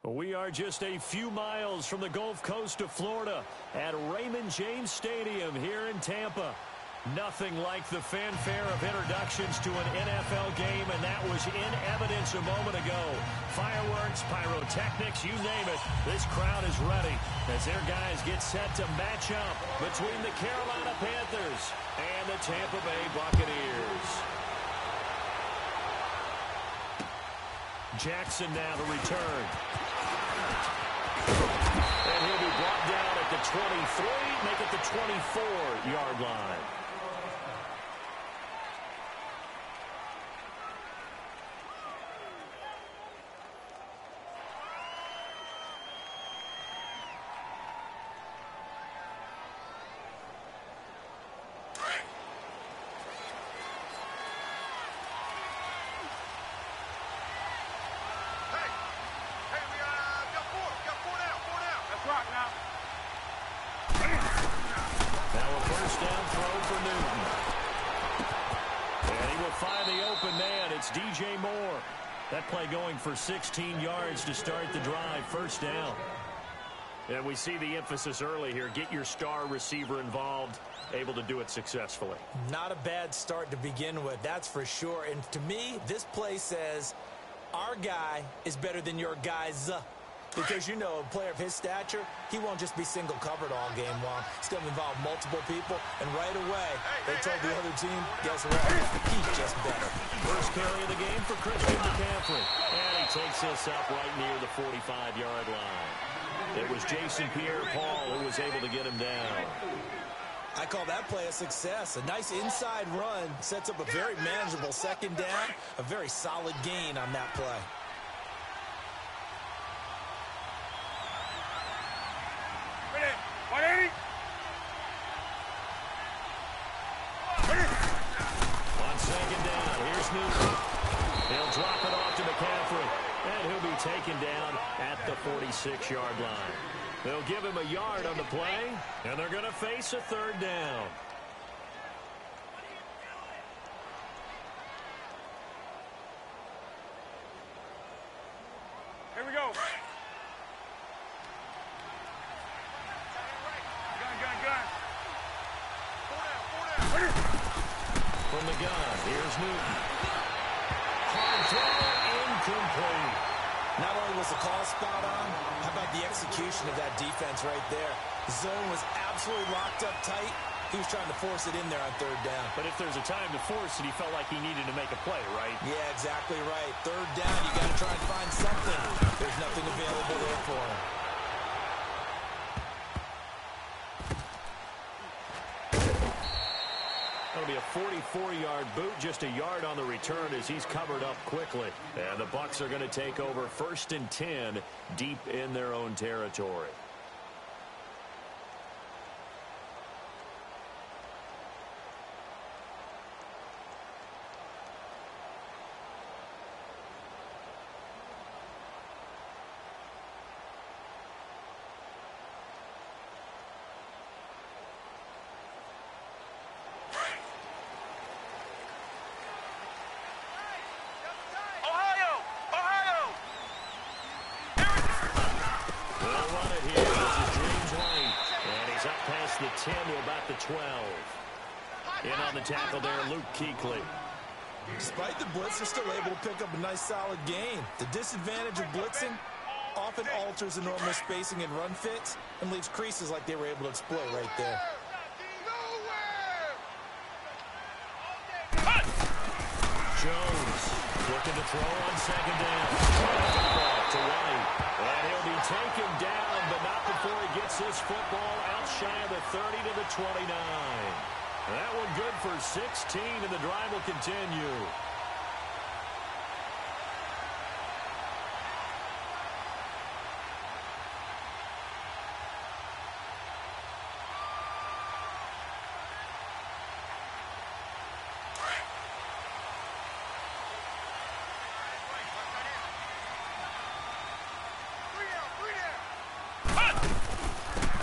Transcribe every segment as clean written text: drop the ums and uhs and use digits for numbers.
We are just a few miles from the Gulf Coast of Florida at Raymond James Stadium here in Tampa. Nothing like the fanfare of introductions to an NFL game, and that was in evidence a moment ago. Fireworks, pyrotechnics, you name it. This crowd is ready as their guys get set to match up between the Carolina Panthers and the Tampa Bay Buccaneers. Jackson now to return. And he'll be brought down at the 23, make it the 24-yard line. That play going for 16 yards to start the drive, first down. And we see the emphasis early here. Get your star receiver involved, able to do it successfully. Not a bad start to begin with, that's for sure. And to me, this play says our guy is better than your guys. Because, you know, a player of his stature, he won't just be single covered all game long. It's going to involve multiple people, and right away, they told the other team, guess what? He's just better. First carry of the game for Christian McCaffrey. And he takes this up right near the 45-yard line. It was Jason Pierre-Paul who was able to get him down. I call that play a success. A nice inside run sets up a very manageable second down, a very solid gain on that play. On second down, here's Newton. He'll drop it off to McCaffrey, and he'll be taken down at the 46-yard line. They'll give him a yard on the play, and they're going to face a third down. Here we go. From the gun, here's Newton. Hard throw, incomplete. Not only was the call spot on, how about the execution of that defense right there? The zone was absolutely locked up tight. He was trying to force it in there on third down. But if there's a time to force it, he felt like he needed to make a play, right? Yeah, exactly right. Third down, you got to try and find something. There's nothing available there for him. That'll be a 44-yard boot, just a yard on the return as he's covered up quickly. And the Bucs are going to take over 1st and 10 deep in their own territory. The 10 to about the 12. In on the tackle there, Luke Kuechly. Despite the blitz, they're still able to pick up a nice solid gain. The disadvantage of blitzing often alters the normal spacing and run fits and leaves creases like they were able to exploit right there. Jones looking to throw on second down. To White. And he'll be taken down, but not before he gets this football out shy of the 30 to the 29. That one good for 16, and the drive will continue.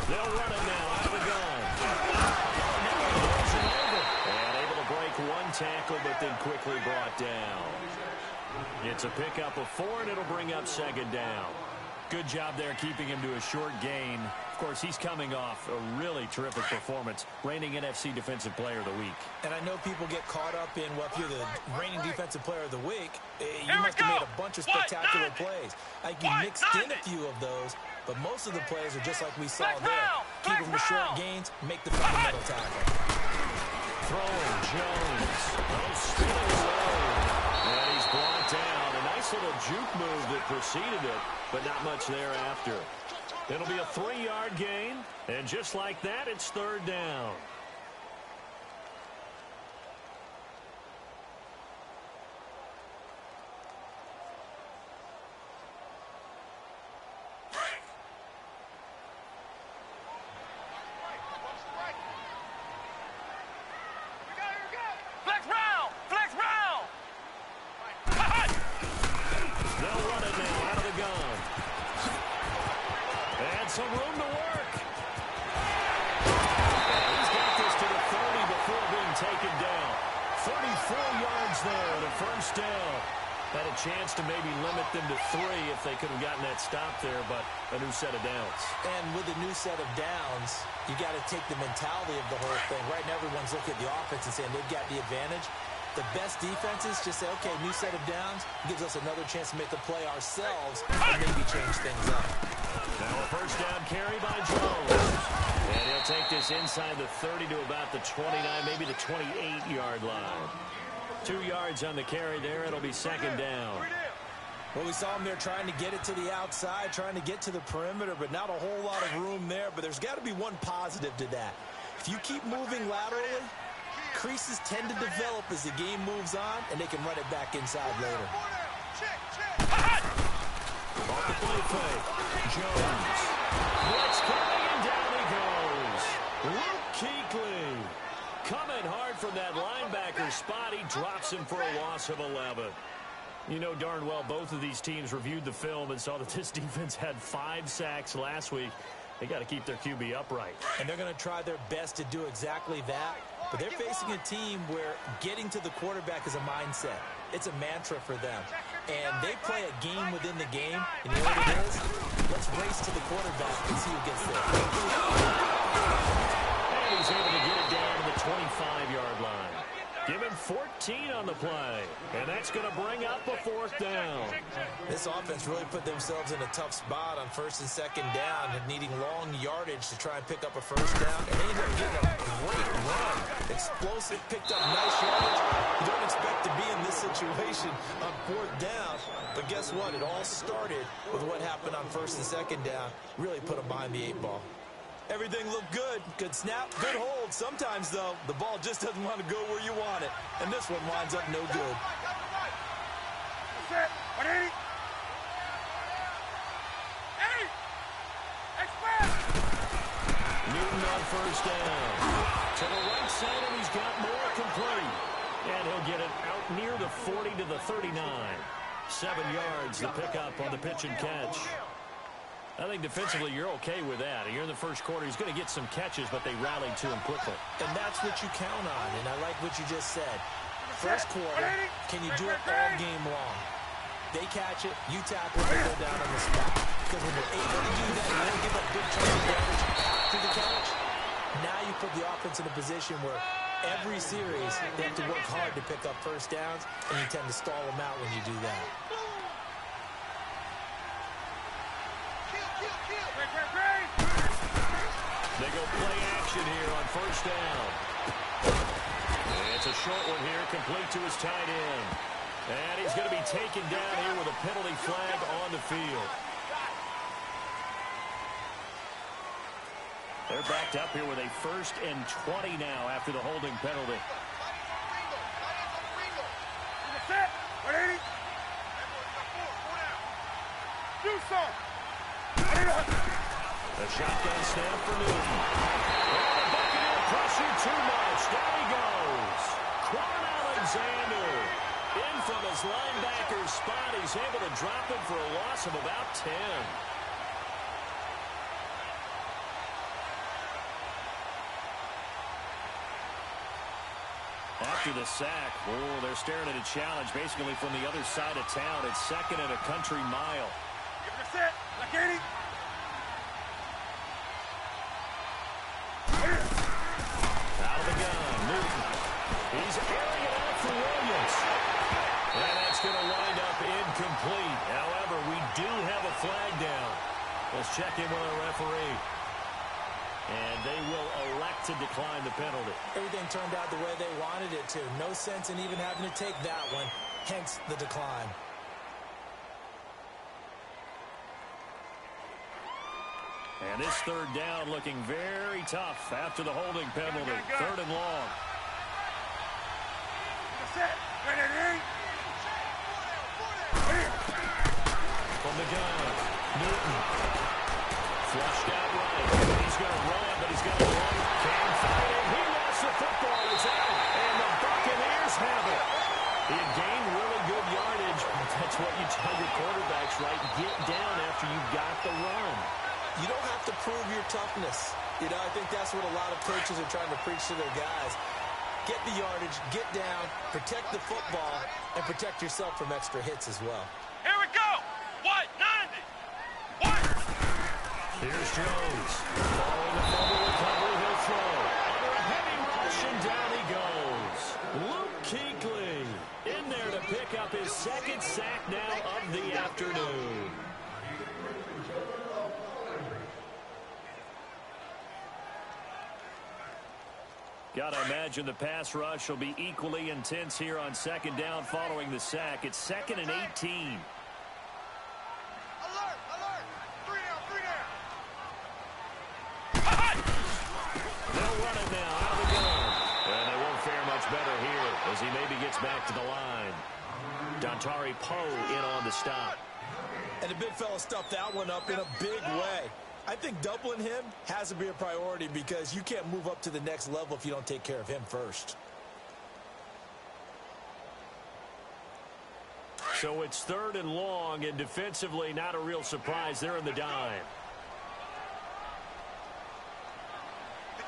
They'll run it now out of the gun. And able to break one tackle, but then quickly brought down. It's a pickup of 4, and it'll bring up second down. Good job there keeping him to a short gain. Of course, he's coming off a really terrific performance, reigning NFC Defensive Player of the Week. And I know people get caught up in, well, if you're the reigning Defensive Player of the Week, you must have made a bunch of spectacular plays. I think you mixed in a few of those, but most of the plays are just like we saw there. Keep them to short gains, make the fundamental tackle. Throwing Jones. Spinning low. And he's brought down. A nice little juke move that preceded it, but not much thereafter. It'll be a 3-yard gain, and just like that, it's 3rd down. Some room to work. He's got this to the 30 before being taken down. 34 yards there and a 1st down. Had a chance to maybe limit them to 3 if they could have gotten that stop there, but a new set of downs. And with a new set of downs, you got to take the mentality of the whole thing. Right now, everyone's looking at the offense and saying they've got the advantage. The best defenses just say, okay, new set of downs gives us another chance to make the play ourselves and maybe change things up. Now a 1st down carry by Jones. And he'll take this inside the 30 to about the 29, maybe the 28-yard line. 2 yards on the carry there. It'll be 2nd down. Well, we saw him there trying to get it to the outside, trying to get to the perimeter, but not a whole lot of room there. But there's got to be one positive to that. If you keep moving laterally, creases tend to develop as the game moves on, and they can run it back inside later. Off the play fake. Jones. Blitz coming, and down he goes. Luke Kuechly. Coming hard from that linebacker spot. He drops him for a loss of 11. You know darn well both of these teams reviewed the film and saw that this defense had 5 sacks last week. They got to keep their QB upright. And they're going to try their best to do exactly that. But they're facing a team where getting to the quarterback is a mindset. It's a mantra for them. And they play a game within the game. And you know what it is? Let's race to the quarterback and see who gets there. And he's able to get it down to the 25-yard line. Give him 14 on the play. And that's going to bring up a 4th down. This offense really put themselves in a tough spot on 1st and 2nd down and needing long yardage to try and pick up a 1st down. And they ended up getting a great run. Explosive, picked up nice yardage. You don't expect to be in this situation on 4th down. But guess what? It all started with what happened on 1st and 2nd down. Really put them behind the 8 ball. Everything looked good. Good snap, good hold. Sometimes, though, the ball just doesn't want to go where you want it. And this one winds up no good. That's it. 180. Newton on 1st down. To the right side, and he's got more complete. And he'll get it out near the 40 to the 39. 7 yards, the pickup on the pitch and catch. I think defensively you're okay with that. Here in the 1st quarter, he's going to get some catches, but they rallied to him quickly. And that's what you count on, and I like what you just said. 1st quarter, can you do it all game long? They catch it, you tackle it, they go down on the spot. Because when you're able to do that, you don't give up big chunks of damage after the catch. Now you put the offense in a position where every series they have to work hard to pick up 1st downs, and you tend to stall them out when you do that. They go play action here on 1st down. And it's a short one here, complete to his tight end. And he's going to be taken down here with a penalty flag on the field. They're backed up here with a 1st and 20 now after the holding penalty. Do some. A shotgun snap for Newton. And the Buccaneer pressure too much. There he goes. Quan Alexander in from his linebacker spot. He's able to drop him for a loss of about 10. After the sack, oh, they're staring at a challenge basically from the other side of town. It's 2nd and a country mile. That's it. Like any. Out of the gun, Newton. He's airing it out for Williams. And that's going to wind up incomplete. However, we do have a flag down. Let's check in with our referee. And they will elect to decline the penalty. Everything turned out the way they wanted it to. No sense in even having to take that one, hence the decline. And this third down looking very tough after the holding penalty. Third and long. That's it. Right in. From the gun, Newton. Flushed out right. He's going to run, but he's got to run. Can't find it. He lost the football. It's out. And the Buccaneers have it. He had gained really good yardage. That's what you tell your quarterbacks, right? Get down after you got the run. You don't have to prove your toughness. You know, I think that's what a lot of coaches are trying to preach to their guys. Get the yardage, get down, protect the football, and protect yourself from extra hits as well. Here we go. What? 90. What? Here's Jones. Following the fumble recovery, he'll throw. Under a heavy rush, and down he goes. Luke Kuechly in there to pick up his second sack now of the afternoon. Got to imagine the pass rush will be equally intense here on second down following the sack. It's 2nd and 18. Alert! Alert! 3 down. They'll run it now out of the gun. And they won't fare much better here as he maybe gets back to the line. Dontari Poe in on the stop. And the big fella stuffed that one up in a big way. I think doubling him has to be a priority because you can't move up to the next level if you don't take care of him first. So it's 3rd and long, and defensively not a real surprise. They're in the dime.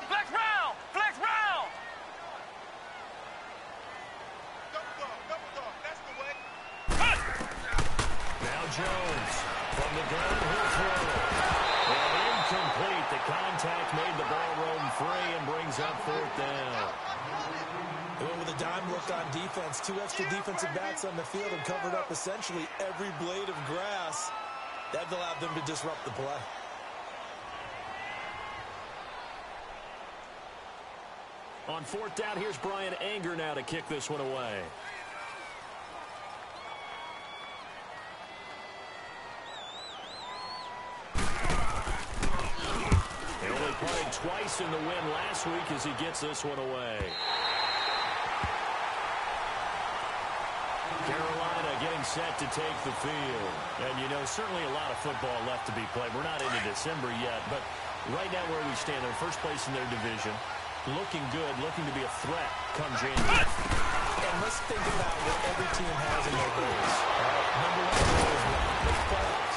Flex round! Flex round! Double dog. That's the way. Now Jones from the gun, he'll throw. And incomplete. The contact made the ball roam free and brings up 4th down. They went with a dime look on defense. 2 extra defensive backs on the field and covered up essentially every blade of grass. That allowed them to disrupt the play. On 4th down, here's Brian Anger now to kick this one away. He only punted twice in the win last week as he gets this one away. Carolina getting set to take the field. And, you know, certainly a lot of football left to be played. We're not into December yet, but right now where we stand, they're first place in their division. Looking good, looking to be a threat come January. And let's think about what every team has in their goals. Number 1 goal is make playoffs.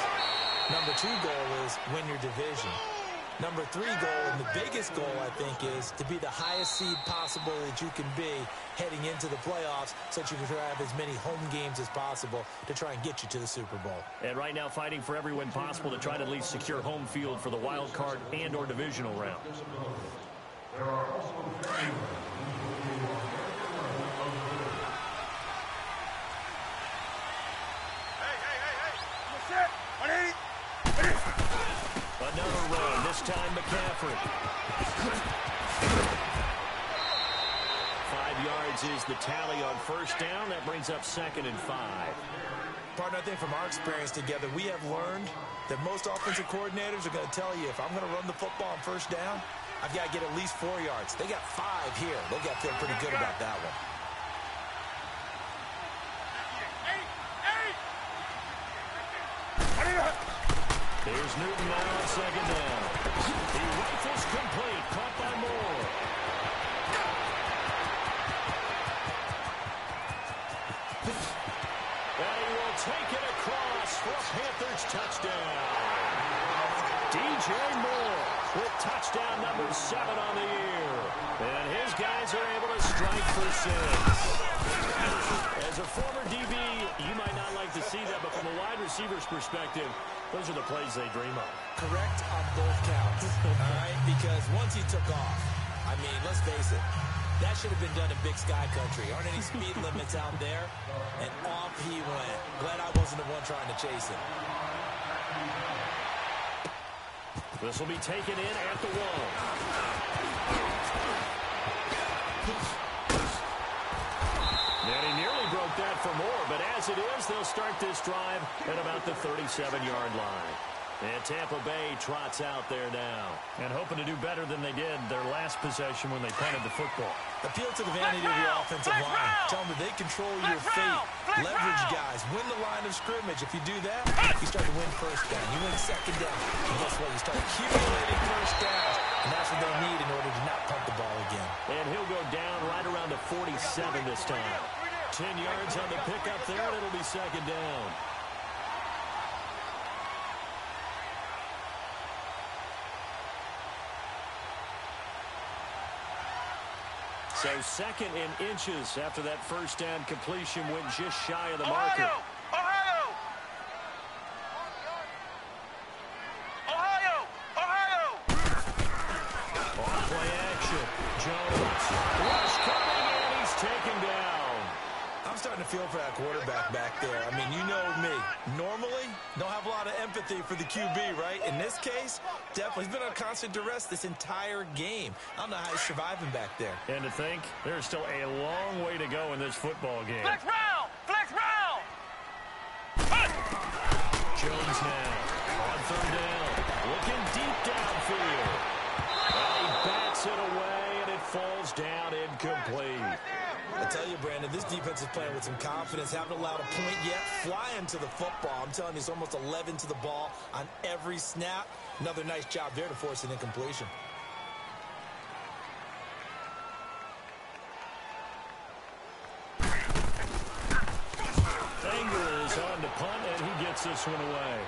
Number 2 goal is win your division. Number 3 goal, and the biggest goal, I think, is to be the highest seed possible that you can be heading into the playoffs so that you can have as many home games as possible to try and get you to the Super Bowl. And right now fighting for every win possible to try to at least secure home field for the wild card and or divisional round. Hey. You set? 180. Another run, this time McCaffrey. 5 yards is the tally on 1st down. That brings up 2nd and 5. Partner, I think from our experience together, we have learned that most offensive coordinators are going to tell you, if I'm going to run the football on 1st down, I've got to get at least 4 yards. They got 5 here. They got to feel pretty good about that one. Here's Newton now on 2nd down. He rifles complete, caught by Moore. And he will take it across for a Panthers touchdown. DJ Moore with touchdown number 7 on the year. And his guys are able to strike for 6. As a former DB, you might not like to see that, but from a wide receiver's perspective, those are the plays they dream of. Correct on both counts, all right? Because once he took off, I mean, let's face it, that should have been done in Big Sky Country. Aren't any speed limits out there? And off he went. Glad I wasn't the one trying to chase him. This will be taken in at the wall. And he nearly broke that for more, but as it is, they'll start this drive at about the 37-yard line. And Tampa Bay trots out there now. And hoping to do better than they did their last possession when they punted the football. Appeal to the vanity of your offensive line. Tell them that they control your fate. Leverage guys. Win the line of scrimmage. If you do that, you start to win first down. You win second down. And guess what? You start accumulating first downs. And that's what they need in order to not punt the ball again. And he'll go down right around the 47 this time. 10 yards on the pickup there, and it'll be second down. So second and inches after that first down completion went just shy of the marker. Ohio! Off play action. Jones. Rush coming, and he's taken down. I'm starting to feel for that quarterback back there. I mean, you know me. Normally, don't have a lot of empathy for the QB, right? In this case, definitely. He's been on constant duress this entire game. I don't know how he's surviving back there. And to think, there's still a long way to go in this football game. Flex round! Flex round! Jones now on third down. Looking deep downfield. And he bats it away, and it falls down incomplete. I tell you, Brandon, this defense is playing with some confidence. Haven't allowed a point yet. Flying to the football. I'm telling you, it's almost 11 to the ball on every snap. Another nice job there to force an incompletion. Anger is on to punt, and he gets this one away.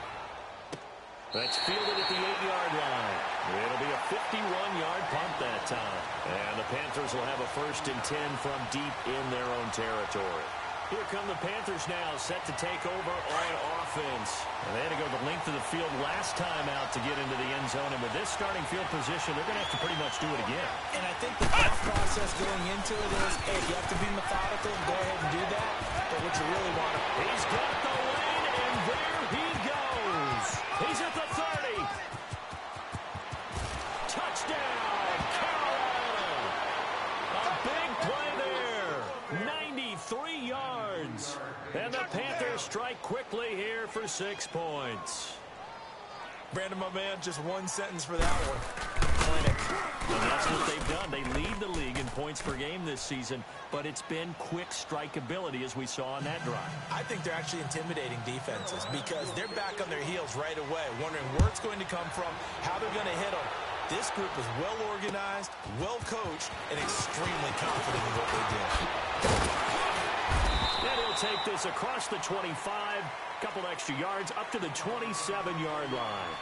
That's fielded at the 8-yard line. It'll be a 51-yard punt that time. And the Panthers will have a 1st and 10 from deep in their own territory. Here come the Panthers now, set to take over on offense. And they had to go the length of the field last time out to get into the end zone. And with this starting field position, they're going to have to pretty much do it again. And I think the thought process going into it is, hey, you have to be methodical. Go ahead and do that. But what you really want to... He's got the lane, and there he goes. He's at the 30. Touchdown, Carolina. A big play there. 93 yards. And the Panthers strike quickly here for 6 points. Brandon, my man, just one sentence for that one. Clinic. And that's what they've done. They lead the league in points per game this season, but it's been quick strikeability as we saw on that drive. I think they're actually intimidating defenses because they're back on their heels right away, wondering where it's going to come from, how they're going to hit them. This group is well organized, well coached, and extremely confident in what they do. And he'll take this across the 25, couple extra yards up to the 27-yard line.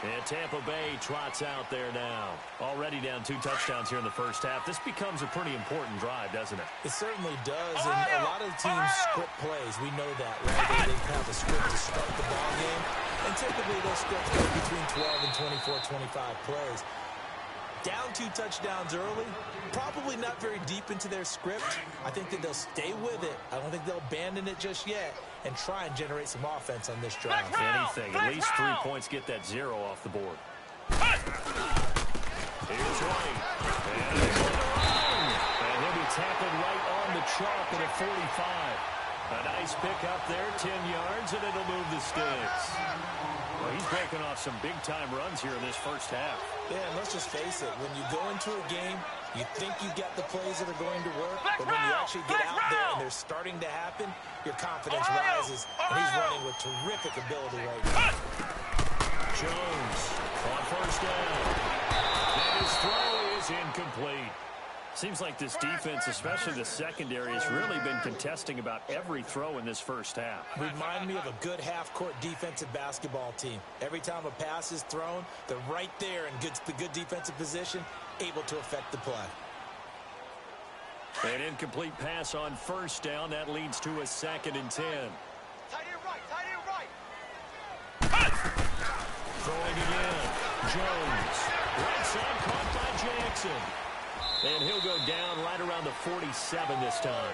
And Tampa Bay trots out there now. Already down 2 touchdowns here in the first half. This becomes a pretty important drive, doesn't it? It certainly does, and a lot of teams script plays. We know that, right? They have a script to start the ball game, and typically those scripts go between 12 and 24, 25 plays. Down 2 touchdowns early, probably not very deep into their script. I think that they'll stay with it. I don't think they'll abandon it just yet and try and generate some offense on this drive. If anything, at least 3 points, get that 0 off the board. Here's White. And they're going to run. And he'll be tackled right on the chalk at a 45. A nice pick up there, 10 yards, and it'll move the sticks. Well, he's breaking off some big-time runs here in this first half. Yeah, and let's just face it. When you go into a game, you think you got the plays that are going to work, but when you actually get out there and they're starting to happen, your confidence rises, and he's running with terrific ability right now. Jones on first down. And his throw is incomplete. Seems like this defense, especially the secondary, has really been contesting about every throw in this first half. Remind me of a good half-court defensive basketball team. Every time a pass is thrown, they're right there in the good defensive position, able to affect the play. An incomplete pass on first down. That leads to a 2nd and 10. Tight end right, tight end right. throwing again. Jones. Right side caught by Jackson. And he'll go down right around the 47 this time.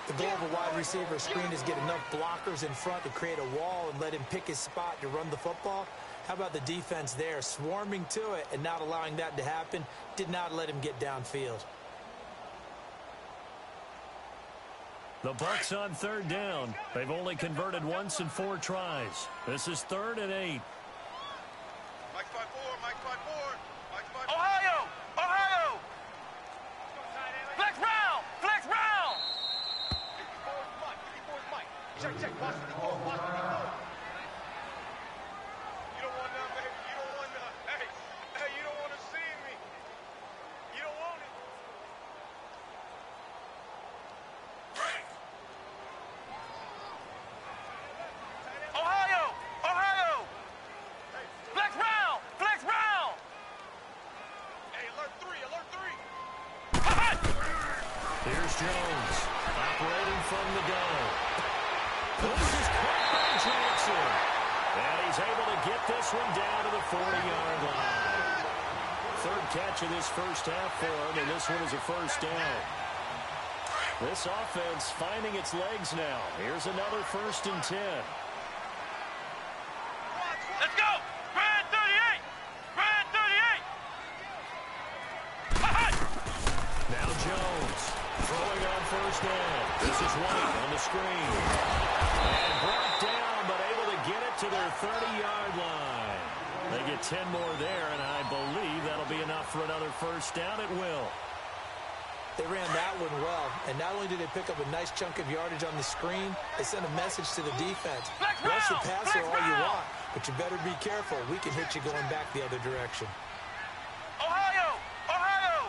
The goal of a wide receiver screen is get enough blockers in front to create a wall and let him pick his spot to run the football. How about the defense there, swarming to it and not allowing that to happen? Did not let him get downfield. The Bucs on third down. They've only converted once in 4 tries. This is 3rd and 8. Mike 5-4, Mike 5-4, Mike 5-4. Ohio! Ohio! Flex round! Flex round! 54 is Mike. Check, watch 54, watch 54. You don't want none, baby. You don't want none. Hey, you don't want to see me. You don't want it. Ohio! Ohio! Flex round! Flex round! Hey, alert 3, alert 3. Here's Jones. Operating from the gun. This is caught by Jackson. And he's able to get this one down to the 40-yard line. 3rd catch of this first half for him, and this one is a first down. This offense finding its legs now. Here's another 1st and 10. Let's go! Brad 38! Brad 38! Now Jones throwing on first down. This is White on the screen. And brought down, but able to get it to their 30-yard line. They get 10 more there, and I believe that'll be enough for another first down. It will. They ran that one well, and not only did they pick up a nice chunk of yardage on the screen, they sent a message to the defense. Rush the passer all you want, but you better be careful. We can hit you going back the other direction. Ohio! Ohio!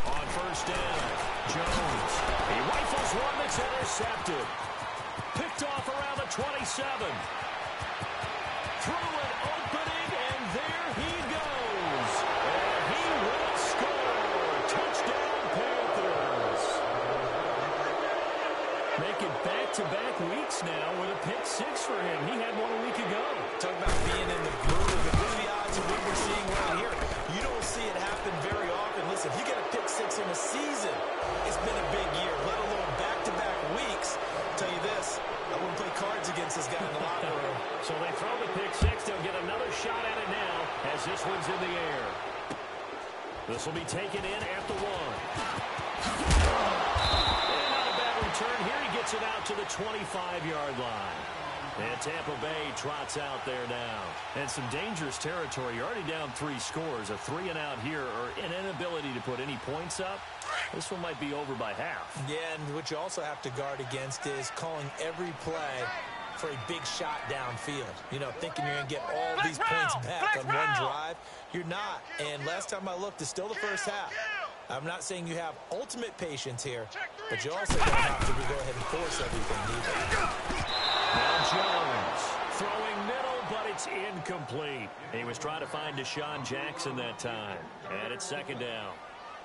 On first down, Jones. He rifles one that's intercepted. Picked off around the 27. Through an opening, and there he goes. And he will score. Touchdown, Panthers. Making back-to-back weeks now with a pick 6 for him. He had one a week ago. Talk about being in the groove. And what are the odds of what we're seeing right here? You don't see it happen very often. Listen, if you get a pick 6 in a season, it's been a big year, let alone back-to-back weeks. I'll tell you this, I wouldn't play cards against this guy in the locker room. So they throw the pick 6. They'll get another shot at it now as this one's in the air. This will be taken in at the 1. And not a bad return here. He gets it out to the 25-yard line. And Tampa Bay trots out there now. And some dangerous territory. You're already down 3 scores. A 3-and-out here, or an inability to put any points up. This one might be over by half. Yeah, and what you also have to guard against is calling every play for a big shot downfield. You know, thinking you're going to get all these points back on one drive. You're not. And last time I looked, it's still the first half. I'm not saying you have ultimate patience here, but you also don't have to go ahead and force everything either. Now Jones throwing middle, but it's incomplete. He was trying to find Deshaun Jackson that time. And it's 2nd down.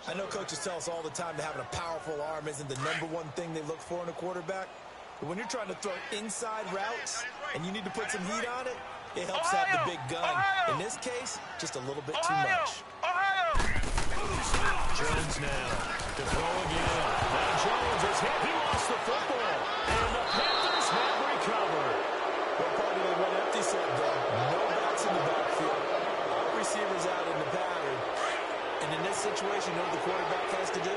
I know coaches tell us all the time that having a powerful arm isn't the #1 thing they look for in a quarterback. But when you're trying to throw inside routes and you need to put some heat on it, it helps out the big gun. In this case, just a little bit too much. Jones now to throw again. Now Jones is hit. He lost the football. And the Panthers have recovered. What part of it went empty set, though? No backs in the backfield. All receivers out in the pattern. And in this situation, you know what the quarterback has to do?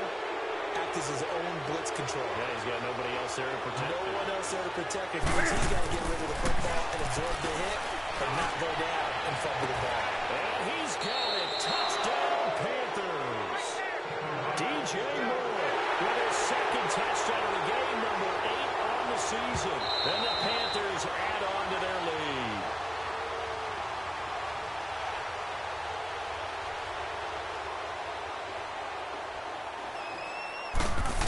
Act as his own blitz control. Yeah, he's got nobody else there to protect him. No one else there to protect him. He's got to get rid of the football and absorb the hit, but not go down and fumble the ball. And he's got it. Touchdown, Panthers. DJ Moore with his 2nd touchdown of the game, number 8 on the season. And the Panthers add on to their lead.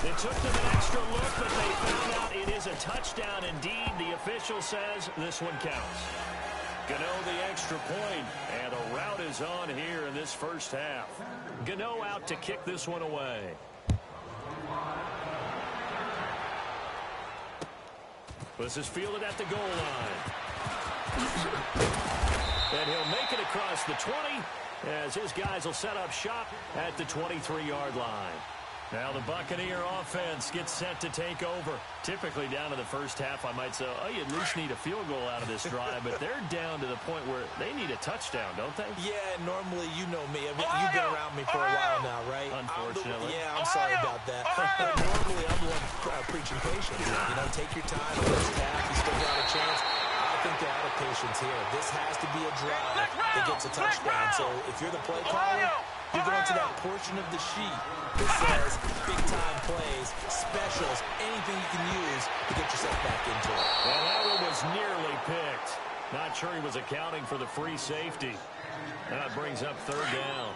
It took them an extra look, but they found out it is a touchdown indeed. The official says this one counts. Gano the extra point, and a rout is on here in this first half. Gano out to kick this one away. This is fielded at the goal line. And he'll make it across the 20 as his guys will set up shop at the 23-yard line. Now the Buccaneer offense gets set to take over. Typically down to the first half, I might say, oh, you at least need a field goal out of this drive, but they're down to the point where they need a touchdown, don't they? Yeah, normally you know me. I mean, you've been around me for a while now, right? Unfortunately. I'm sorry about that. But normally I'm the one preaching patience. You know, take your time. First half, you still got a chance. I think they're out of patience here. This has to be a drive that gets a touchdown. So if you're the play caller, you're going to that portion of the sheet that says big-time plays, specials, anything you can use to get yourself back into it. Well, that one was nearly picked. Not sure he was accounting for the free safety. That brings up third down.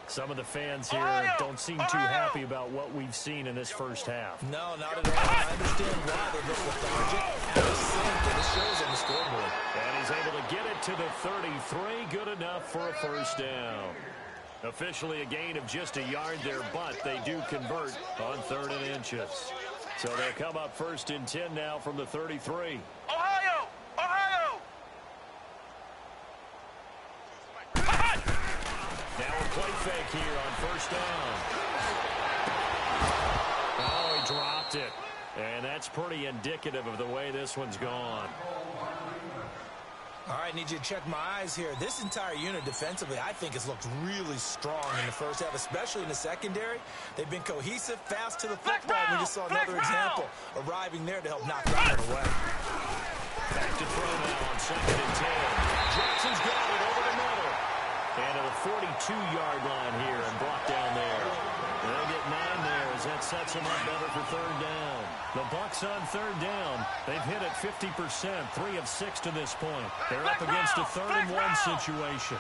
Some of the fans here don't seem too happy about what we've seen in this first half. No, not at all. I understand why they're a bit lethargic, out of sync, and it shows on the scoreboard. And he's able to get it to the 33. Good enough for a first down. Officially a gain of just a yard there, but they do convert on 3rd and inches. So they'll come up 1st and 10 now from the 33. Ohio! Ohio! Now a play fake here on 1st down. Oh, he dropped it. And that's pretty indicative of the way this one's gone. All right, need you to check my eyes here. This entire unit defensively, I think, has looked really strong in the first half, especially in the secondary. They've been cohesive, fast to the football. We just saw another example arriving there to help knock that one away. Back to throw now on 2nd and 10. Jackson's got it over the middle. And to the 42-yard line here and brought down there. They'll get 9 there as that sets them up better for 3rd down. The Bucs on 3rd down. They've hit it 50%, 3 of 6 to this point. They're up against a 3rd and 1 situation.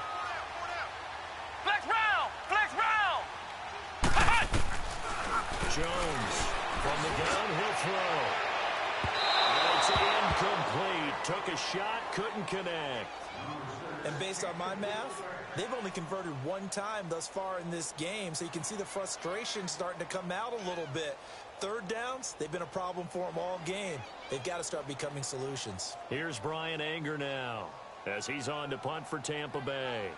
Flex round! Flex round! Jones from the gun, he'll throw. And it's incomplete. Took a shot, couldn't connect. And based on my math, they've only converted 1 time thus far in this game, so you can see the frustration starting to come out a little bit. 3rd downs, they've been a problem for them all game. They've got to start becoming solutions. Here's Brian Anger now as he's on to punt for Tampa Bay.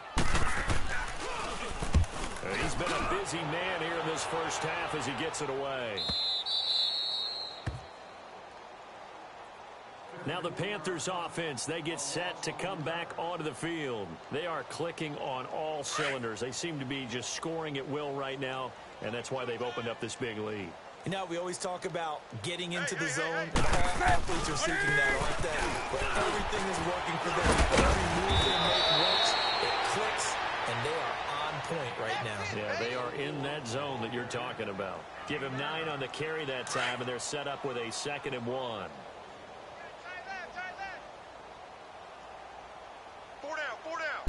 And he's been a busy man here in this first half as he gets it away. Now the Panthers offense, they get set to come back onto the field. They are clicking on all cylinders. They seem to be just scoring at will right now, and that's why they've opened up this big lead. You know, we always talk about getting into the zone, and all athletes are seeking that, aren't they? But everything is working for them. Every move they make works, it clicks, and they are on point right now. Yeah, they are in that zone that you're talking about. Give him 9 on the carry that time, and they're set up with a 2nd and 1. 4 down, 4 down.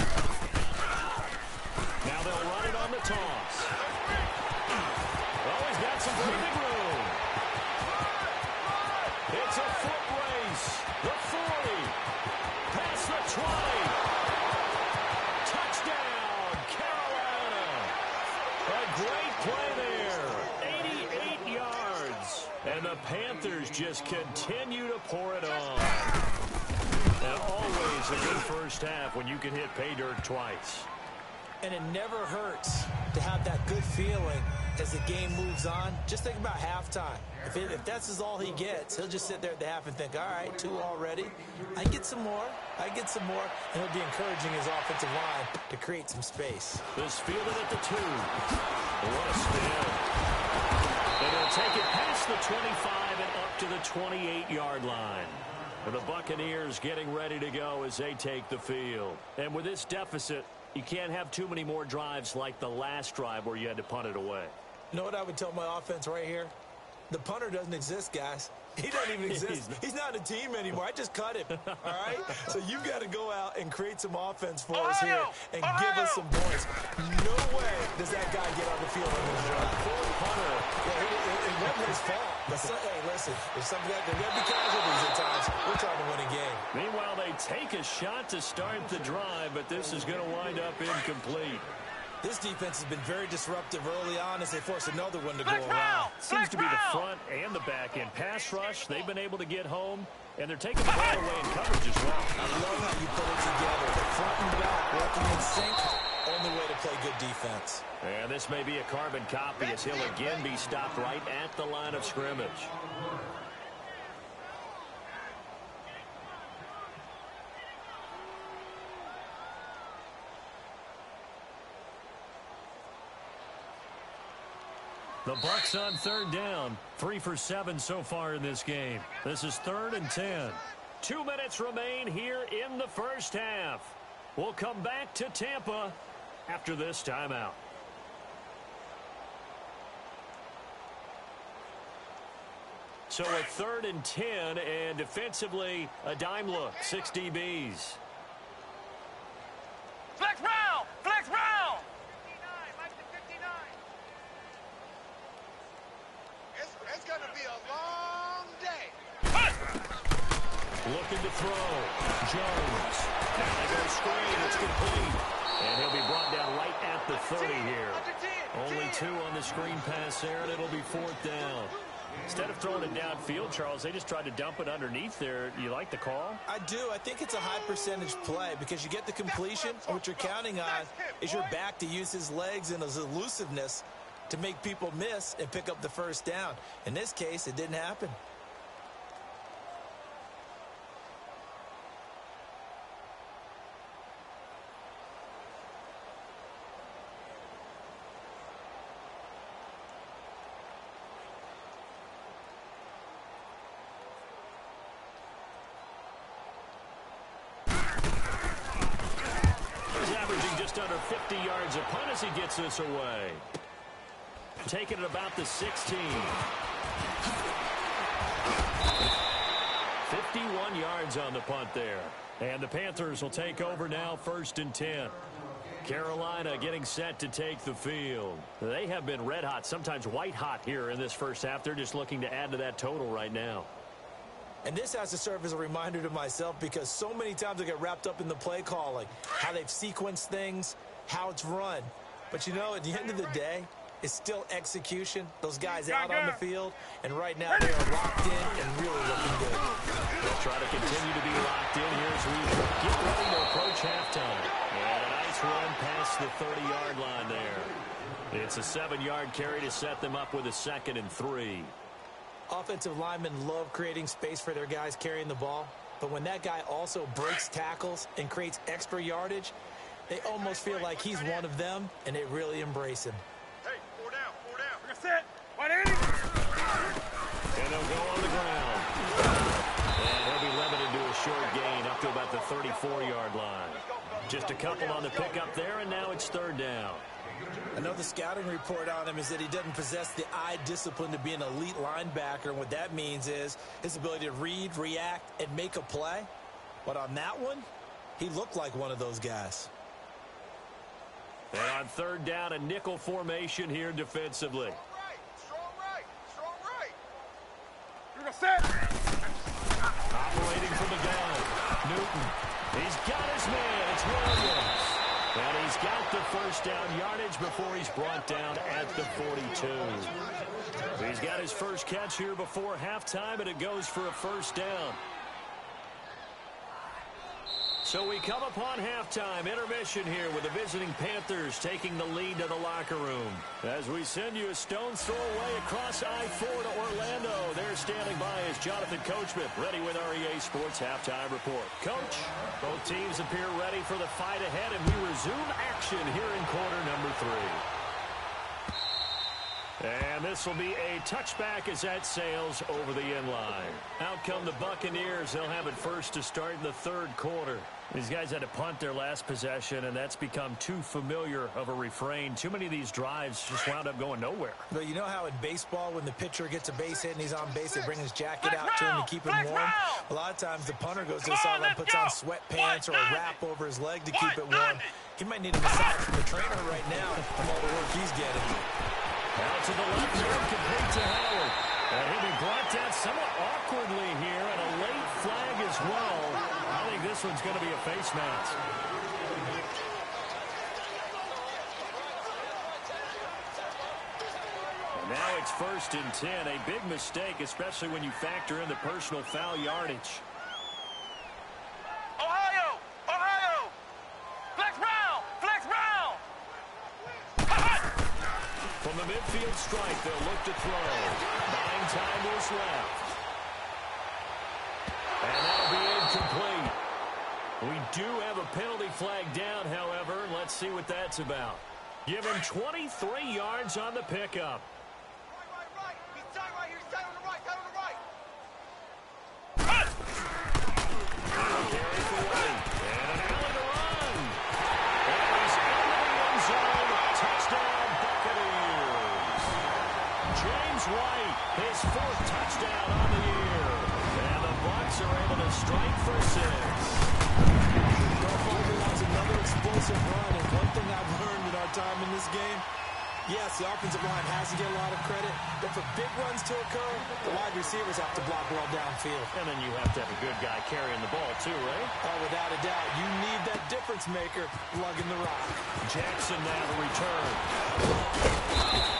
Now they'll run it on the toss. Oh, he's got some breathing room. It's a foot race. The 40. Past the 20. Touchdown, Carolina. A great play there. 88 yards. And the Panthers just continue to pour it on. Now, always a good first half when you can hit pay dirt twice. And it never hurts to have that good feeling as the game moves on. Just think about halftime. If that's all he gets, he'll just sit there at the half and think, all right, 2 already. I get some more. And he'll be encouraging his offensive line to create some space. This fielded at the 2. What a spin. And he'll take it past the 25 and up to the 28-yard line. And the Buccaneers getting ready to go as they take the field. And with this deficit, you can't have too many more drives like the last drive where you had to punt it away. You know what I would tell my offense right here? The punter doesn't exist, guys. He doesn't even exist. He's not a team anymore. I just cut him, all right? So you've got to go out and create some offense for us here and give us some points. No way does that guy get on the field on this drive. Poor punter. Yeah, it wasn't his fault. But hey, listen, there's something that there will be casualties at times. We're trying to win a game. Meanwhile, they take a shot to start the drive, but this is going to wind up incomplete. This defense has been very disruptive early on as they force another one to go Flex around. round! Seems to be the front and the back end. Pass rush, they've been able to get home, and they're taking the ball away in coverage as well. I love how you put it together. The front and back working in sync. Only way to play good defense. And this may be a carbon copy as he'll again be stopped right at the line of scrimmage. The Bucs on third down. 3 for 7 so far in this game. This is 3rd and 10. 2 minutes remain here in the first half. We'll come back to Tampa after this timeout. So a 3rd and 10, and defensively a dime look. 6 DBs. Flex round! Flex round! 59, like the 59. It's going to be a long day. Looking to throw. Jones. Now they go screen. It's complete. And he'll be brought down right at the 30 here. Only 2 on the screen pass there, and it'll be 4th down. Instead of throwing it downfield, Charles, they just tried to dump it underneath there. You like the call? I do. I think it's a high percentage play because you get the completion. And what you're counting on is your back to use his legs and his elusiveness to make people miss and pick up the first down. In this case, it didn't happen. Under 50 yards a punt as he gets this away. Taking it about the 16. 51 yards on the punt there. And the Panthers will take over now, 1st and 10. Carolina getting set to take the field. They have been red hot, sometimes white hot here in this first half. They're just looking to add to that total right now. And this has to serve as a reminder to myself because so many times I get wrapped up in the play calling, how they've sequenced things, how it's run. But, you know, at the end of the day, it's still execution. Those guys out on the field, and right now they are locked in and really looking good. They'll try to continue to be locked in here as we get ready to approach halftime. And a nice run past the 30-yard line there. It's a 7-yard carry to set them up with a 2nd and 3. Offensive linemen love creating space for their guys carrying the ball, but when that guy also breaks tackles and creates extra yardage, they almost feel like he's one of them, and they really embrace him. Hey, 4 down, 4 down. We're set. Wide Andy. And they'll go on the ground. And he'll be limited to a short gain up to about the 34-yard line. Just a couple on the pickup there, and now it's 3rd down. Another scouting report on him is that he doesn't possess the eye discipline to be an elite linebacker, and what that means is his ability to read, react, and make a play. But on that one, he looked like one of those guys. And on 3rd down, a nickel formation here defensively. Strong right, strong right. We're set. Operating from the gun. Newton. He's got his man. It's Williams. And he's got the first down yardage before he's brought down at the 42. He's got his first catch here before halftime, and it goes for a first down. So we come upon halftime, intermission here with the visiting Panthers taking the lead to the locker room. As we send you a stone's throw away across I-4 to Orlando. There standing by is Jonathan Coachman, ready with REA Sports Halftime Report. Coach, both teams appear ready for the fight ahead, and we resume action here in quarter number 3. And this will be a touchback as that sails over the end line. Out come the Buccaneers. They'll have it first to start in the 3rd quarter. These guys had to punt their last possession, and that's become too familiar of a refrain. Too many of these drives just wound up going nowhere. But you know how in baseball, when the pitcher gets a base hit and he's on base, they bring his jacket out to him to keep him warm? A lot of times the punter goes to the sideline, puts on sweatpants or a wrap over his leg to keep it warm. He might need a massage from the trainer right now from all the work he's getting. Out to the left side, complete to Howard. And he'll be brought down somewhat awkwardly here, and a late flag as well. I think this one's going to be a face mask. Now it's 1st and 10. A big mistake, especially when you factor in the personal foul yardage. Ohio! Ohio! Flex round! Flex round! From the midfield stripe, they'll look to throw. 9 times left. And that'll be incomplete. We do have a penalty flag down, however. Let's see what that's about. Give him 23 yards on the pickup. Right. He's tight right here. He's tight on the right. Tight on the right. Carry for White. And an alley to run. And he's into the end zone. Touchdown, Buccaneers. James White, his 4th touchdown on the year. And the Bucs are able to strike for 6. That's another explosive run, and one thing I've learned in our time in this game, yes, the offensive line has to get a lot of credit, but for big runs to occur, the wide receivers have to block well downfield. And then you have to have a good guy carrying the ball too, right? Oh, without a doubt, you need that difference maker lugging the rock. Jackson now to return.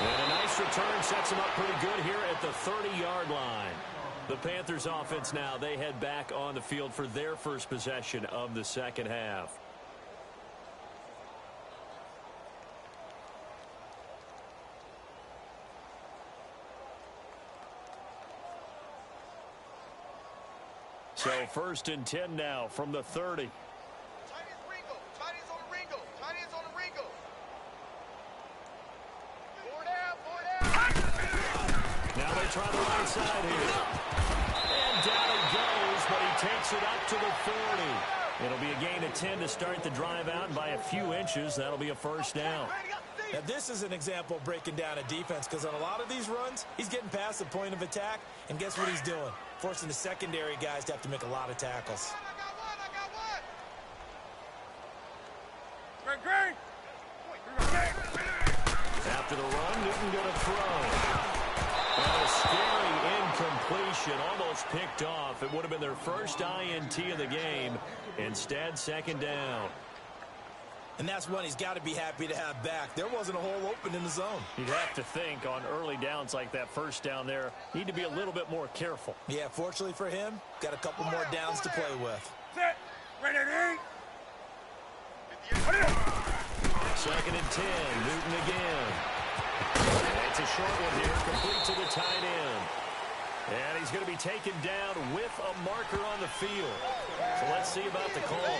And a nice return sets him up pretty good here at the 30-yard line. The Panthers offense now, they head back on the field for their first possession of the second half. So 1st and 10 now from the 30. Tight ends Ringo. Tight ends on the Ringo. Tight ends on the Ringo. 4 down. Now they try the right side here. And down he goes, but he takes it up to the 40. It'll be a gain of 10 to start the drive out, and by a few inches, that'll be a first down. Now, this is an example of breaking down a defense, because on a lot of these runs, he's getting past the point of attack, and guess what he's doing? Forcing the secondary guys to have to make a lot of tackles. I got one. Green! After the run, Newton going to throw. And a scary incompletion, almost picked off. It would have been their first INT of the game. Instead, 2nd down. And that's one he's got to be happy to have back. There wasn't a hole open in the zone. You'd have to think on early downs like that first down there, need to be a little bit more careful. Yeah, fortunately for him, got a couple more downs to play with. Set! Ready to eat! 2nd and 10, Newton again. And it's a short one here, complete to the tight end. And he's going to be taken down with a marker on the field. So let's see about the call.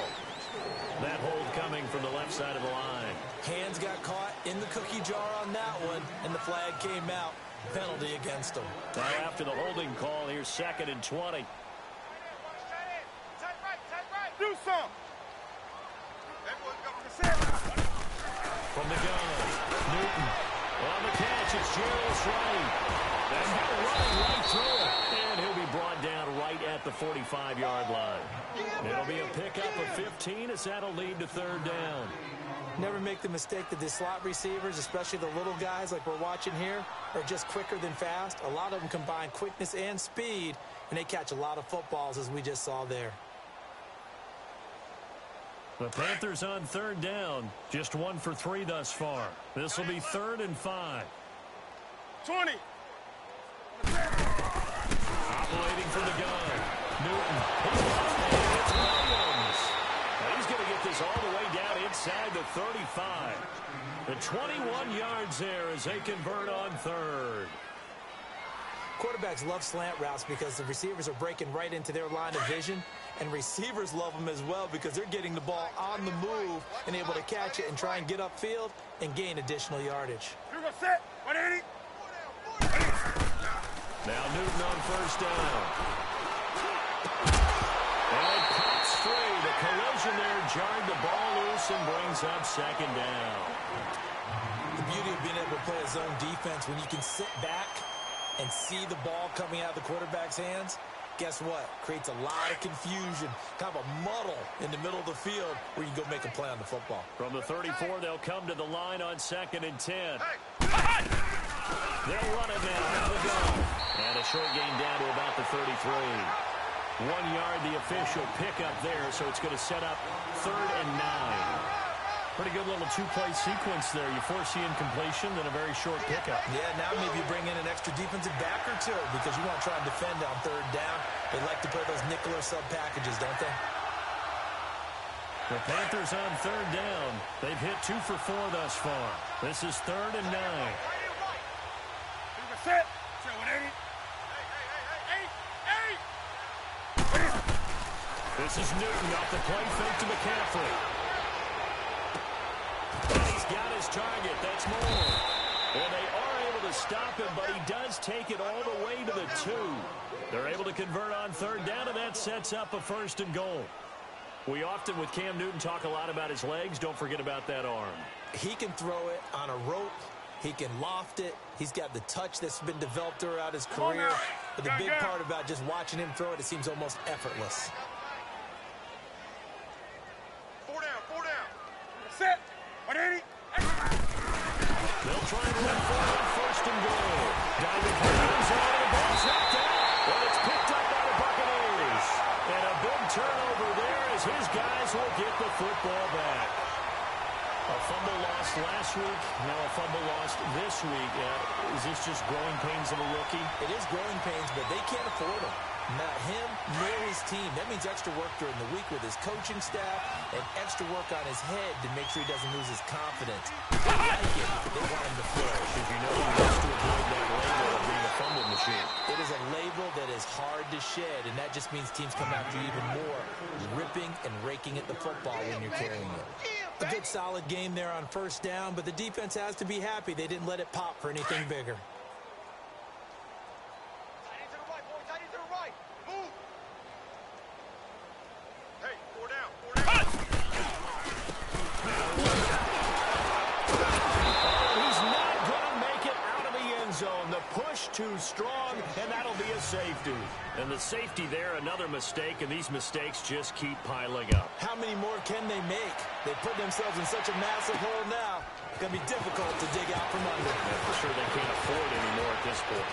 That hold coming from the left side of the line. Hands got caught in the cookie jar on that one, and the flag came out. Penalty against him. Now after the holding call, here's 2nd and 20. Tight right. Do some! From the gun, Newton. On the catch, it's Jarius Wright. And he'll run right through it. And he'll be brought down right at the 45-yard line. It'll be a pickup of 15 as that'll lead to 3rd down. Never make the mistake that the slot receivers, especially the little guys like we're watching here, are just quicker than fast. A lot of them combine quickness and speed, and they catch a lot of footballs, as we just saw there. The Panthers on 3rd down. Just 1 for 3 thus far. This will be 3rd and 5. 20! Operating from the gun. Newton. It's Williams. And he's going to get this all the way down inside the 35. The 21 yards there as they convert on 3rd. Quarterbacks love slant routes because the receivers are breaking right into their line of vision, and receivers love them as well because they're getting the ball on the move and able to catch it and try and get upfield and gain additional yardage. You're going to set! 180! Now Newton on 1st down. And it pops free. The collision there jarred the ball loose and brings up 2nd down. The beauty of being able to play a zone defense when you can sit back and see the ball coming out of the quarterback's hands, guess what? Creates a lot of confusion, kind of a muddle in the middle of the field where you can go make a play on the football. From the 34, they'll come to the line on 2nd and 10. They'll run it now out of the gun. And a short gain down to about the 33. 1 yard, the official pickup there, so it's going to set up 3rd and 9. Pretty good little two-play sequence there. You force the incompletion, then a very short pickup. Yeah, now maybe you bring in an extra defensive back or two because you want to try and defend on third down. They like to play those nickel or sub packages, don't they? The Panthers on third down. They've hit 2 for 4 thus far. This is 3rd and 9. Set. 180. This is Newton off the play fake to McCaffrey. And he's got his target. That's more. And they are able to stop him, but he does take it all the way to the 2. They're able to convert on third down, and that sets up a 1st and goal. We often, with Cam Newton, talk a lot about his legs. Don't forget about that arm. He can throw it on a rope. He can loft it. He's got the touch that's been developed throughout his career. But the big part about just watching him throw it, it seems almost effortless. 4 down. Set. 180. They'll try and run for it on 1st and goal. Diving for the end zone, and the ball's knocked out. And it's picked up by the Buccaneers. And a big turnover there as his guys will get the football back. A fumble lost last week, now a fumble lost this week. Is this just growing pains of a rookie? It is growing pains, but they can't afford him. Not him, nor his team. That means extra work during the week with his coaching staff and extra work on his head to make sure he doesn't lose his confidence. They like it. They want him to flourish. As you know, he wants to avoid that label of being a fumble machine. It is a label that is hard to shed, and that just means teams come after you even more, ripping and raking at the football when you're carrying it. A good solid game there on 1st down, but the defense has to be happy they didn't let it pop for anything bigger. Tight end to the right. Move. Hey, 4 down. He's not going to make it out of the end zone. The push too strong, and that'll be a safety. And the safety there, another mistake, and these mistakes just keep piling up. How many more can they make? They put themselves in such a massive hole now. It's going to be difficult to dig out from under. Yeah, for sure they can't afford anymore at this point.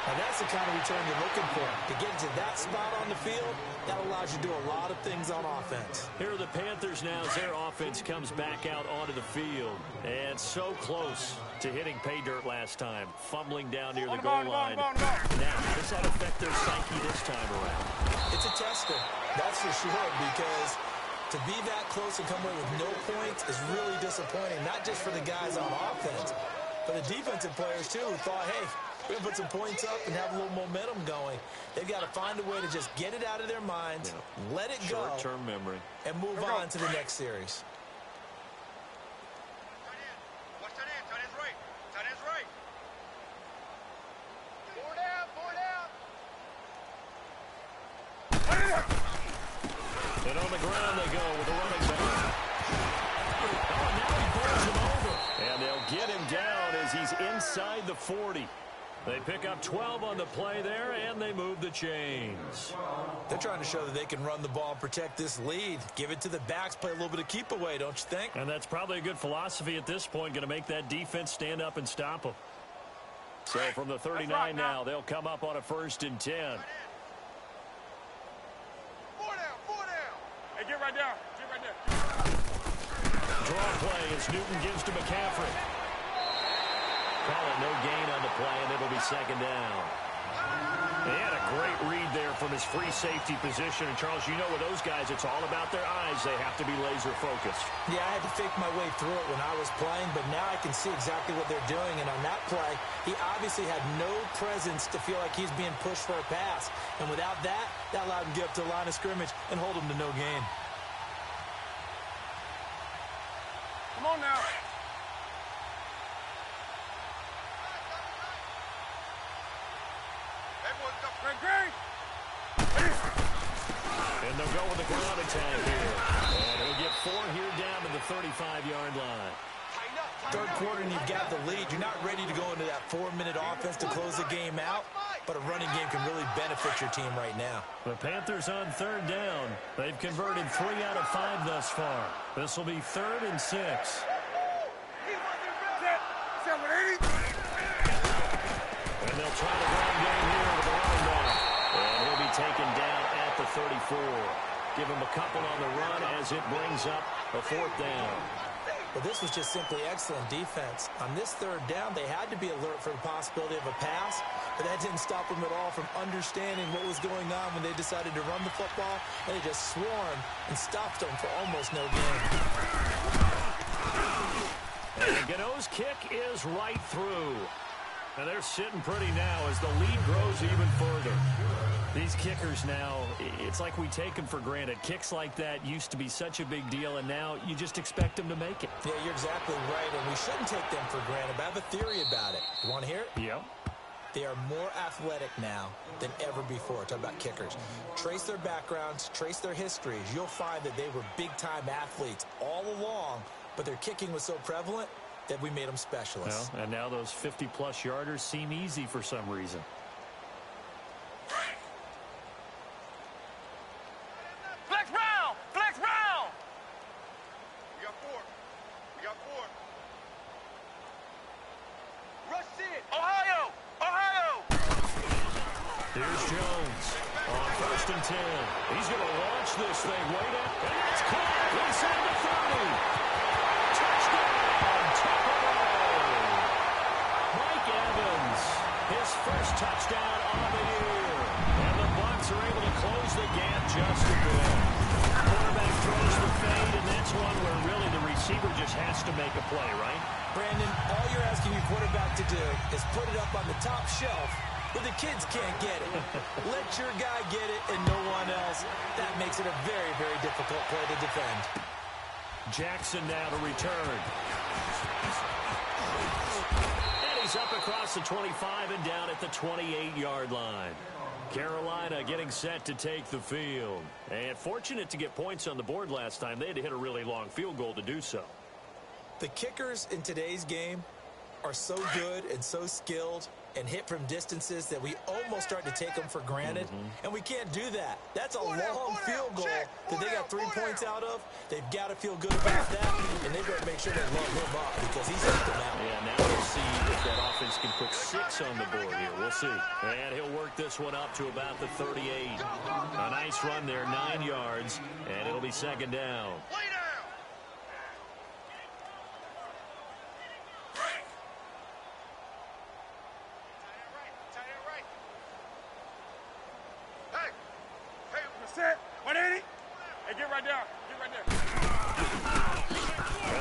Now that's the kind of return you're looking for. To get to that spot on the field, that allows you to do a lot of things on offense. Here are the Panthers now as their offense comes back out onto the field. And so close to hitting pay dirt last time. Fumbling down near the goal line. Now, how does that affect their psyche this time around? It's a tester, that's for sure, because to be that close and come away with no points is really disappointing, not just for the guys on offense, but the defensive players, too, who thought, hey, we're going to put some points up and have a little momentum going. They've got to find a way to just get it out of their minds, let it go, short-term memory, and move on to the next series. Watch tight end. Tight end's right. Tight end's right. 4 down. And on the ground they go with the running back. Oh, now he pulls him over. And they'll get him down as he's inside the 40. They pick up 12 on the play there, and they move the chains. They're trying to show that they can run the ball and protect this lead. Give it to the backs, play a little bit of keep away, don't you think? And that's probably a good philosophy at this point, going to make that defense stand up and stop them. So from the 39 now, they'll come up on a 1st and 10. 4 down. Hey, get right there. Draw play as Newton gives to McCaffrey. Call it no gain on the play, and it'll be 2nd down. They had a great read there from his free safety position. And, Charles, you know with those guys, it's all about their eyes. They have to be laser-focused. Yeah, I had to fake my way through it when I was playing, but now I can see exactly what they're doing. And on that play, he obviously had no presence to feel like he's being pushed for a pass. And without that, that allowed him to get up to the line of scrimmage and hold him to no gain. Come on now. Great. And they'll go with the ground attack here. And he'll get 4 here down to the 35-yard line. Third quarter and you've got the lead. You're not ready to go into that 4-minute offense to close the game out, but a running game can really benefit your team right now. The Panthers on 3rd down. They've converted 3 out of 5 thus far. This will be 3rd and 6. And they'll try the ground game here with the running back. And he'll be taken down at the 34. Give him a couple on the run as it brings up a 4th down. Well, this was just simply excellent defense. On this 3rd down, they had to be alert for the possibility of a pass, but that didn't stop them at all from understanding what was going on when they decided to run the football, and they just swarmed and stopped them for almost no gain. And Gano's kick is right through. And they're sitting pretty now as the lead grows even further. These kickers now, it's like we take them for granted. Kicks like that used to be such a big deal, and now you just expect them to make it. Yeah, you're exactly right, and we shouldn't take them for granted. But I have a theory about it. You want to hear it? Yep. They are more athletic now than ever before. Talk about kickers. Trace their backgrounds, trace their histories. You'll find that they were big-time athletes all along, but their kicking was so prevalent that we made them specialists. Well, and now those 50-plus yarders seem easy for some reason. Flex round! Flex round! We got 4. We got 4. Rush it! Ohio! Ohio! Here's Jones on 1st and 10. He's going to launch this thing way down. And it's caught. Inside the 30. Touchdown, Tampa! Mike Evans, his first touchdown on the year. And the Bucs are able to close the gap just a bit. Quarterback throws the fade, and that's one where really the receiver just has to make a play, right? Brandon, all you're asking your quarterback to do is put it up on the top shelf where the kids can't get it. Let your guy get it and no one else. That makes it a very, very difficult play to defend. Jackson now to return. And he's up across the 25 and down at the 28-yard line. Carolina getting set to take the field. And fortunate to get points on the board last time. They had to hit a really long field goal to do so. The kickers in today's game are so good and so skilled and hit from distances that we almost start to take them for granted. And we can't do that. That's a long field goal that they got 3 points out of. They've got to feel good about that, and they've got to make sure they love him up because he's helped them out. Yeah, now we'll see if that offense can put 6 on the board here. We'll see. And he'll work this one up to about the 38. A nice run there, 9 yards, and it'll be 2nd down. Lay down. Tight end right. Hey. Hey, Set. 180. Hey, get right down. Get right there. And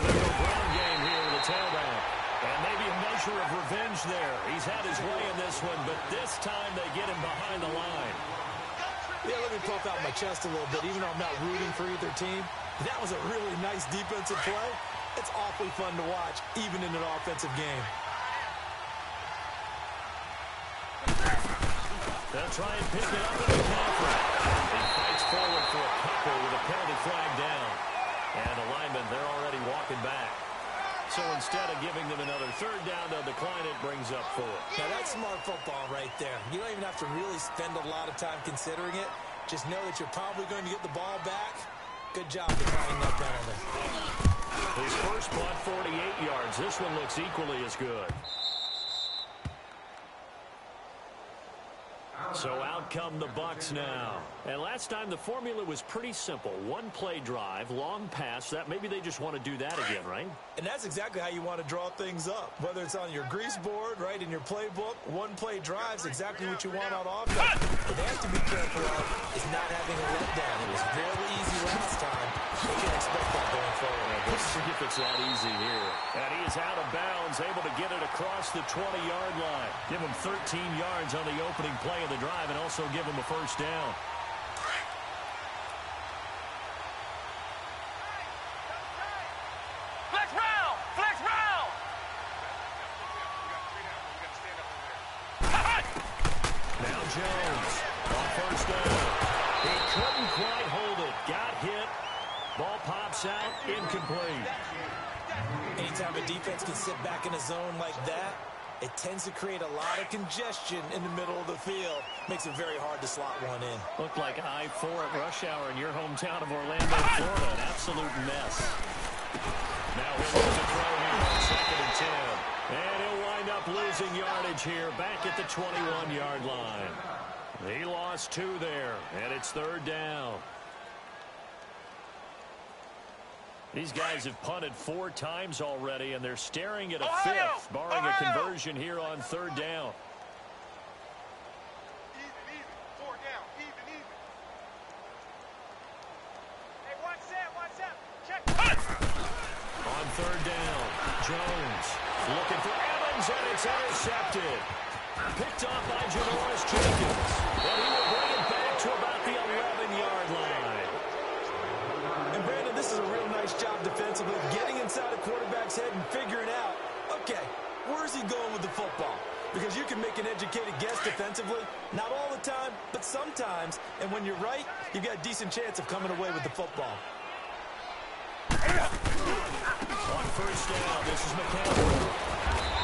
they go ground game here with a tailback. And maybe a measure of revenge there. He's had his way in this one, but this time they get him behind the line. Yeah, let me puff out my chest a little bit. Even though I'm not rooting for either team, that was a really nice defensive play. It's awfully fun to watch, even in an offensive game. They'll try and pick it up in the conference. He fights forward for a couple with a penalty flag down. And the linemen, they're already walking back. So instead of giving them another 3rd down, they'll decline it, brings up 4. Now, that's smart football right there. You don't even have to really spend a lot of time considering it. Just know that you're probably going to get the ball back. Good job declining that penalty. His first punt, 48 yards. This one looks equally as good. So out come the Bucs now. And last time the formula was pretty simple. 1-play drive, long pass. That maybe they just want to do that again, right? And that's exactly how you want to draw things up. Whether it's on your grease board, right, in your playbook, 1-play drive is exactly what you want on offense. What they have to be careful of is not having a letdown. It was fairly easy last time. We can expect that going forward. Let's see if it's that easy here. And he is out of bounds, able to get it across the 20-yard line. Give him 13 yards on the opening play of the drive and also give him a 1st down. Flex round! Flex round! Now Jones on 1st down. He couldn't quite hold it. Got hit. Ball pops out. Incomplete. Anytime a defense can sit back in a zone like that, it tends to create a lot of congestion in the middle of the field. Makes it very hard to slot one in. Looked like I-4 at rush hour in your hometown of Orlando, Florida. An absolute mess. Now he'll lose a throw here on 2nd and 10. And he'll wind up losing yardage here back at the 21-yard line. He lost 2 there, and it's 3rd down. These guys have punted 4 times already, and they're staring at a Ohio! 5th, barring a conversion here on 3rd down. Even. 4 down. Even. Hey, watch that. Check. On 3rd down, Jones looking for Evans, and it's intercepted. Picked off by Janoris Jenkins, and he will bring it back to about the 11-yard line. And Brandon, this is a real nice job defensively, getting inside a quarterback's head and figuring out, okay, where's he going with the football? Because you can make an educated guess defensively, not all the time, but sometimes. And when you're right, you've got a decent chance of coming away with the football. On 1st down, this is McCaffrey.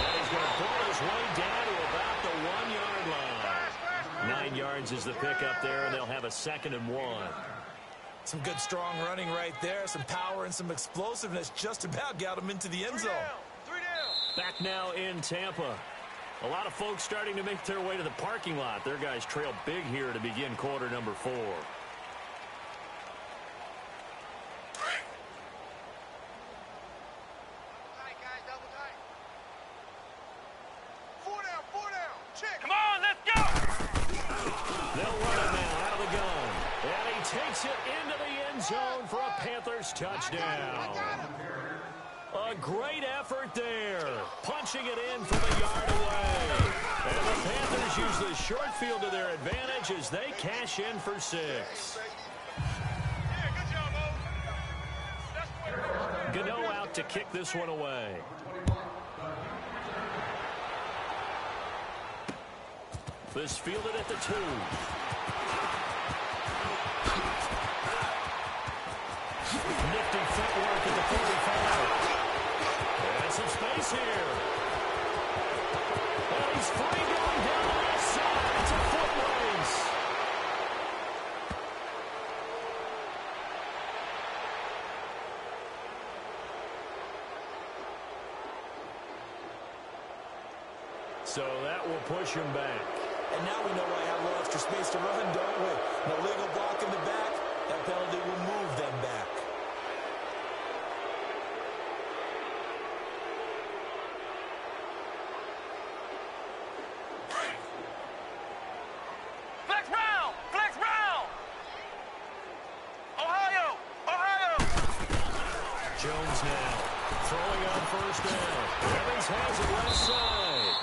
And he's going to pull his way down to about the 1-yard line. 9 yards is the pickup there, and they'll have a 2nd and 1. Some good, strong running right there. Some power and some explosiveness just about got him into the end zone. 3 down. Back now in Tampa. A lot of folks starting to make their way to the parking lot. Their guys trail big here to begin quarter number 4. Tight, guys. Double tight. 4 down. Check. Come on, let's go. They'll run it now out of the gun. And he takes it into the end zone for a Panthers touchdown. A great effort there. Punching it in from a yard away. And the Panthers use the short field to their advantage as they cash in for 6. Yeah, good job, Mo. That's the way. Gano out to kick this one away. This fielded at the 2. Nifty footwork at the 45. And some space here. And he's free going down the left side. It's a foot race. So that will push him back. And now we know why I have a little extra space to run, don't we? No legal block in the back. That penalty will move them back. Flex round. Ohio. Jones now throwing on 1st down. Evans has it left side.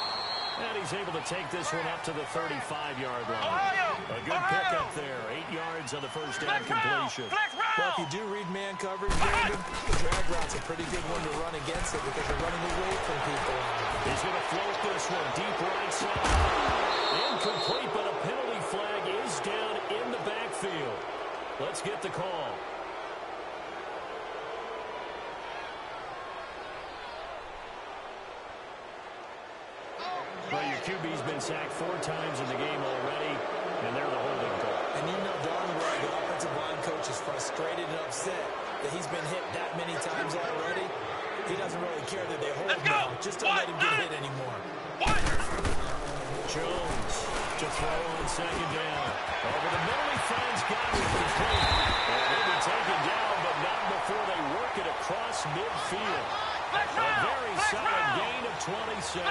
And he's able to take this one up to the 35-yard line. Ohio! A good pickup there. 8 yards on the 1st down completion. Well, if you do read man coverage, Brandon, the drag route's a pretty good one to run against it because you're running away from people. He's going to float this one deep right side. Incomplete, but a penalty flag is down in the backfield. Let's get the call. Well, your QB's been sacked 4 times in the game already, and they're the holding call. And you know darn well the offensive line coach is frustrated and upset that he's been hit that many times already. He doesn't really care that they hold now. Just don't let him get hit anymore. Jones to throw on 2nd down. Over the middle, he finds Godwin complete. And he'll be taken down, but not before they work it across midfield. A very solid gain of 27.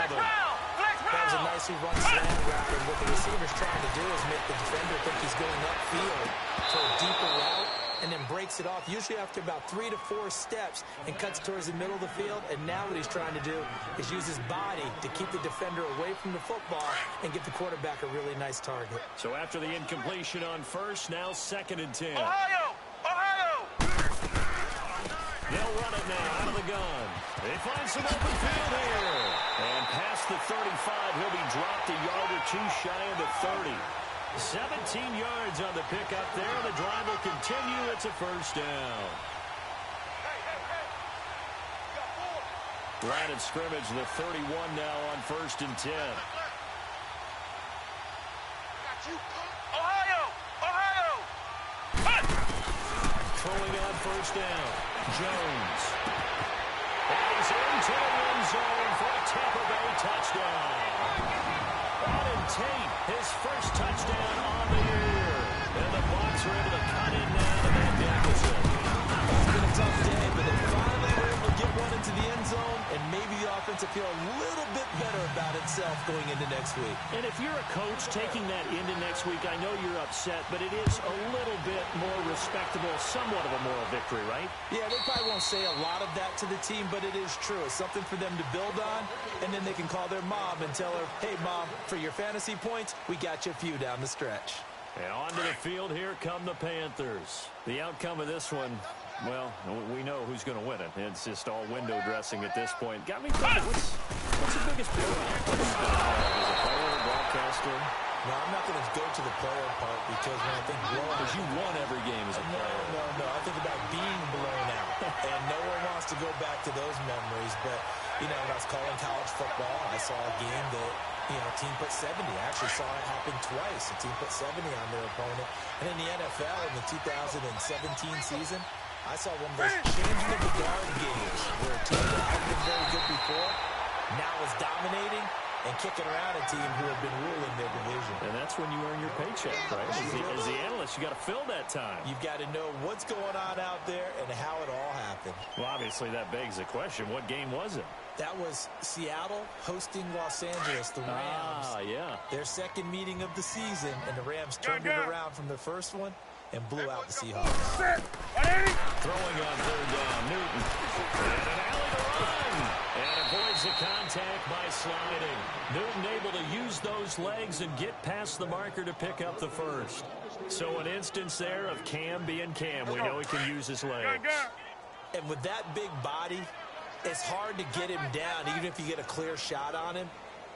That was a nicely run slant route, and what the receiver's trying to do is make the defender think he's going upfield to a deeper route and then breaks it off, usually after about 3 to 4 steps, and cuts towards the middle of the field. And now what he's trying to do is use his body to keep the defender away from the football and get the quarterback a really nice target. So after the incompletion on 1st, now 2nd and 10. Ohio! They'll run it now out of the gun. They find some open field here. And past the 35, he'll be dropped a yard or 2 shy of the 30. 17 yards on the pickup there. The drive will continue. It's a 1st down. Line of scrimmage, the 31 now on 1st and 10. Ohio! Throwing on 1st down. Jones. And he's into the end zone for a Tampa Bay touchdown. Auden Tate, his first touchdown on the year. And the Bucs are able to cut in now to that deficit. It's been a tough day, but into the end zone, and maybe the offense will feel a little bit better about itself going into next week. And if you're a coach taking that into next week, I know you're upset, but it is a little bit more respectable, somewhat of a moral victory, right? Yeah, they probably won't say a lot of that to the team, but it is true. It's something for them to build on, and then they can call their mom and tell her, hey, Mom, for your fantasy points, we got you a few down the stretch. And onto the field, here come the Panthers. The outcome of this one, well, we know who's going to win it. It's just all window dressing at this point. Got me thinking, what's the biggest blowout? As a player, a broadcaster? No, I'm not going to go to the player part because when I think blowout... Because you won every game as a player. No. I think about being blown out. And no one wants to go back to those memories. But, you know, when I was calling college football, I saw a game that, you know, a team put 70. I actually saw it happen twice. A team put 70 on their opponent. And in the NFL, in the 2017 season, I saw one of those changing of the guard games where a team that hadn't been very good before now is dominating and kicking around a team who have been ruling their division. And that's when you earn your paycheck, right? As the analyst, you got to fill that time. You've got to know what's going on out there and how it all happened. Well, obviously, that begs the question, what game was it? That was Seattle hosting Los Angeles, the Rams. Yeah. Their second meeting of the season, and the Rams turned it around from the first one and blew out the Seahawks. Throwing on third down, Newton. And an alley to run. And avoids the contact by sliding. Newton able to use those legs and get past the marker to pick up the first. So an instance there of Cam being Cam. We know he can use his legs. And with that big body, it's hard to get him down, even if you get a clear shot on him.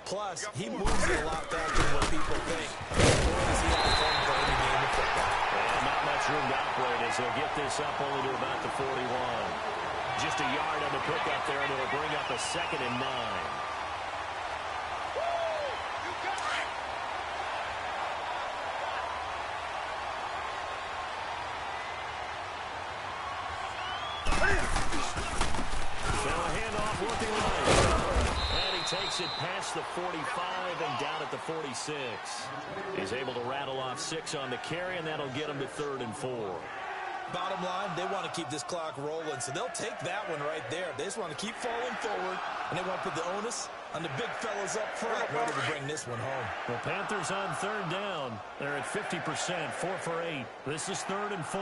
Plus, he moves it a lot faster than what people think. Boy, does he have fun playing the game of football. And not much room to operate as he'll get this up only to about the 41. Just a yard on the pickup there, and it'll bring up a 2nd and 9. Working right. And he takes it past the 45 and down at the 46. He's able to rattle off 6 on the carry, and that'll get him to 3rd and 4. Bottom line, they want to keep this clock rolling, so they'll take that one right there. They just want to keep falling forward, and they want to put the onus on the big fellas up front in order to bring this one home. The Panthers on 3rd down. They're at 50%, 4 for 8. This is 3rd and 4.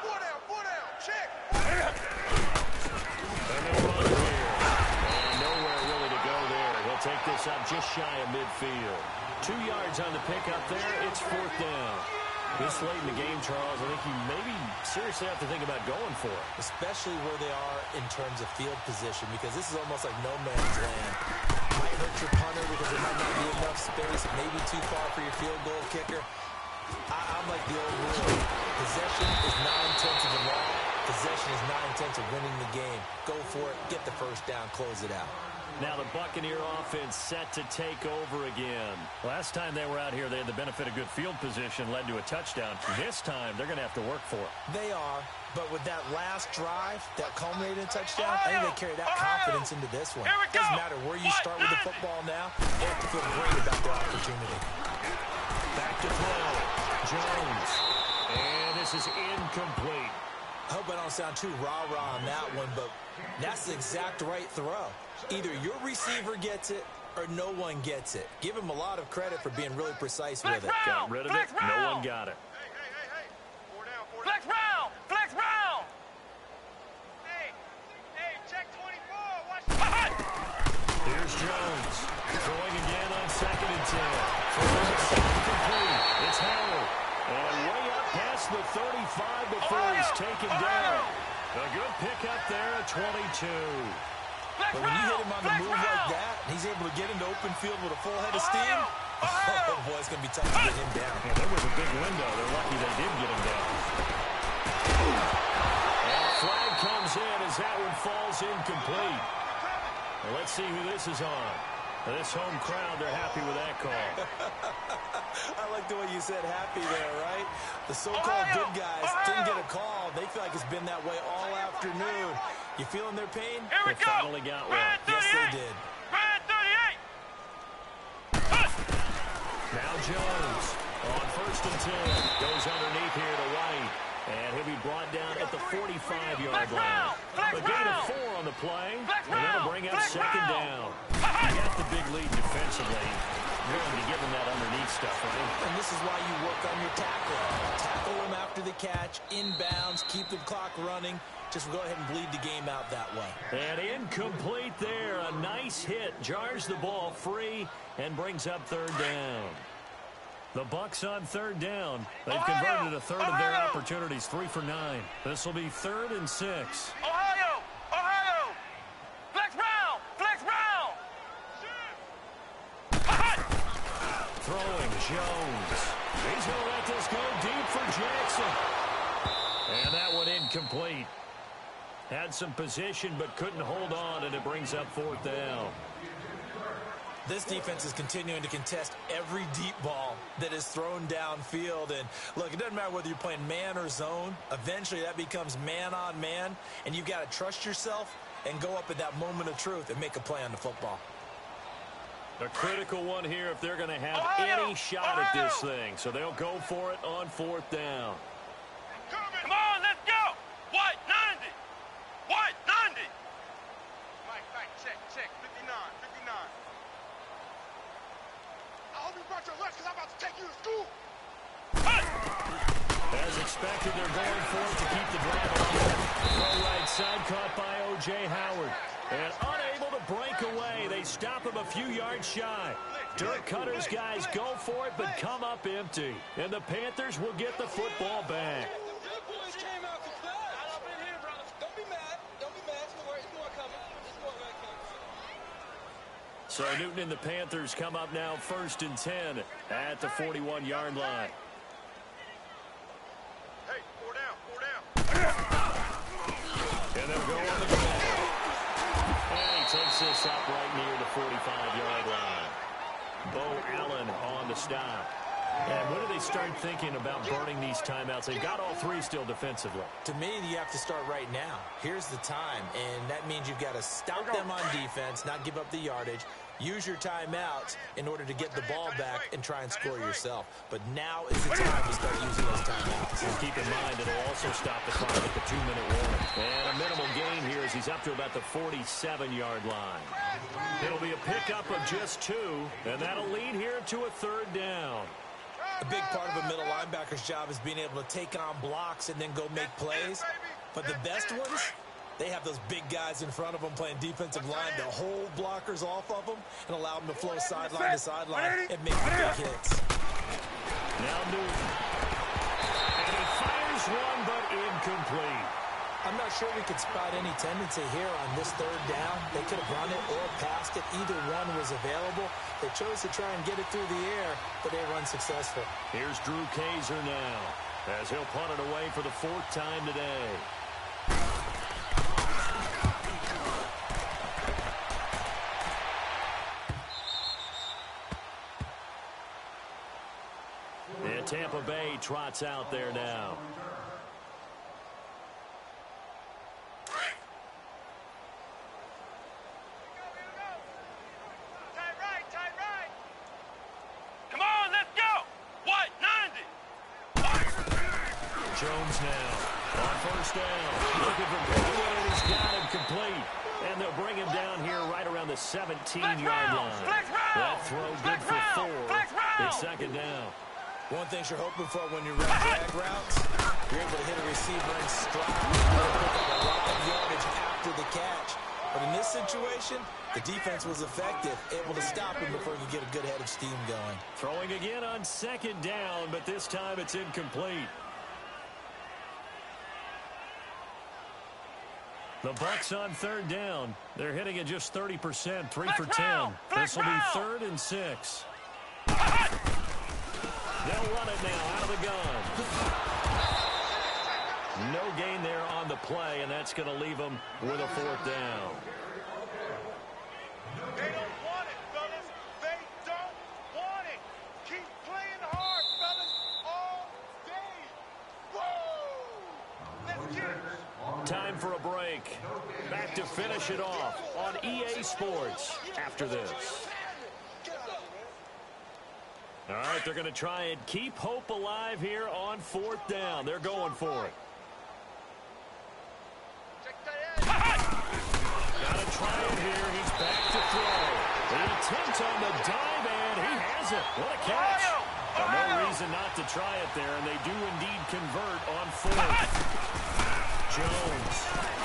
4 down, check. And they'll run here. And nowhere really to go there. He'll take this up just shy of midfield. 2 yards on the pickup there. It's 4th down. This late in the game, Charles, I think you maybe seriously have to think about going for it. Especially where they are in terms of field position, because this is almost like no man's land. Might hurt your punter because there might not be enough space. It may be too far for your field goal kicker. I'm like the old rule. Possession is 9/10 of the law. Possession is 9/10 of winning the game. Go for it. Get the first down. Close it out. Now the Buccaneer offense set to take over again. Last time they were out here, they had the benefit of good field position, led to a touchdown. This time, they're going to have to work for it. They are, but with that last drive, that culminated in touchdown, I think they carry that confidence into this one. It doesn't matter where you start with the football now. They have to feel great about their opportunity. Back to throw. Jones. And this is incomplete. I hope I don't sound too rah-rah on that one, but that's the exact right throw. Either your receiver gets it or no one gets it. Give him a lot of credit for being really precise with it. Got rid of it. No one got it. Hey. 4 down. Flex round! Flex round! Hey, check 24. Watch the... Here's Jones. Throwing again on 2nd and 10. Throws incomplete. It's Howard. And way up past the 35 before he's taken down. A good pickup there at 22. But when you hit him on the move like that, he's able to get into open field with a full head of steam, oh boy, it's going to be tough to get him down. Yeah, there was a big window. They're lucky they did get him down. And a flag comes in as that one falls incomplete. Well, let's see who this is on. This home crowd, they're happy with that call. I like the way you said happy there, right? The so-called good guys didn't get a call. They feel like it's been that way all afternoon. You feeling their pain? Here we They go. finally got one. Yes, they did. Red 38. Now Jones on 1st and 10. Goes underneath here to White. And he'll be brought down at the 45-yard line. A gain of 4 on the play, and that'll bring up second down. You got the big lead defensively. You're going to be giving that underneath stuff, right? And this is why you work on your tackling. Tackle him after the catch, inbounds, keep the clock running. Just go ahead and bleed the game out that way. And incomplete there. A nice hit. Jars the ball free and brings up third down. The Bucs on third down. They've converted a third of their opportunities, 3 for 9. This will be 3rd and 6. Ohio! Flex round! Throwing Jones. He's going to let this go deep for Jackson. And that one incomplete. Had some position but couldn't hold on, and it brings up 4th down. This defense is continuing to contest every deep ball that is thrown downfield. And, look, it doesn't matter whether you're playing man or zone. Eventually, that becomes man-on-man, and you've got to trust yourself and go up at that moment of truth and make a play on the football. A critical one here if they're going to have any shot at this thing. So they'll go for it on 4th down. Come on, let's go! White, 90! White, 90! Mike, check, 59. I hope you brought your lunch because I'm about to take you to school. As expected, they're going for it to keep the drive alive. Low right side caught by O.J. Howard. And unable to break away, they stop him a few yards shy. Dirk Cutter's guys go for it but come up empty. And the Panthers will get the football back. So Newton and the Panthers come up now 1st and 10 at the 41-yard line. Hey, 4 down. And they'll go on the ground. And he takes this up right near the 45-yard line. Bo Allen on the stop. And when do they start thinking about burning these timeouts? They've got all 3 still defensively. To me, you have to start right now. Here's the time, and that means you've got to stop them on defense, not give up the yardage. Use your timeouts in order to get the ball back and try and score yourself. But now is the time to start using those timeouts. And keep in mind, it'll also stop the clock at the 2-minute warning. And a minimal gain here as he's up to about the 47-yard line. It'll be a pickup of just 2, and that'll lead here to a 3rd down. A big part of a middle linebacker's job is being able to take on blocks and then go make plays. But the best ones, they have those big guys in front of them playing defensive line to hold blockers off of them and allow them to flow sideline to sideline and make the big hits. Now Newton. And he fires one, but incomplete. I'm not sure we could spot any tendency here on this 3rd down. They could have run it or passed it. Either one was available. They chose to try and get it through the air, but they were unsuccessful. Here's Drew Kaiser now as he'll punt it away for the 4th time today. And Tampa Bay trots out there now. Jones now on 1st down. Looking for Goodwin, and he's got him complete. And they'll bring him down here right around the 17-yard line. That throw good for 4. It's 2nd down. One thing you're hoping for when you run drag routes, you're able to hit a receiver in stride. You're able to pick up a lot of yardage after the catch. But in this situation, the defense was effective, able to stop him before he could get a good head of steam going. Throwing again on 2nd down, but this time it's incomplete. The Bucs on 3rd down. They're hitting at just 30%, 3 for 10. This will be 3rd and 6. They'll run it now out of the gun. No gain there on the play, and that's going to leave them with a 4th down. They don't want it, fellas. They don't want it. Keep playing hard, fellas, all day. Woo! Let's get it. Time for a break. Back to finish it off on EA Sports after this. All right, they're going to try and keep hope alive here on 4th down. They're going for it. Got to try it here. He's back to throw. The attempt on the dive, and he has it. What a catch. Well, no reason not to try it there, and they do indeed convert on 4th. Jones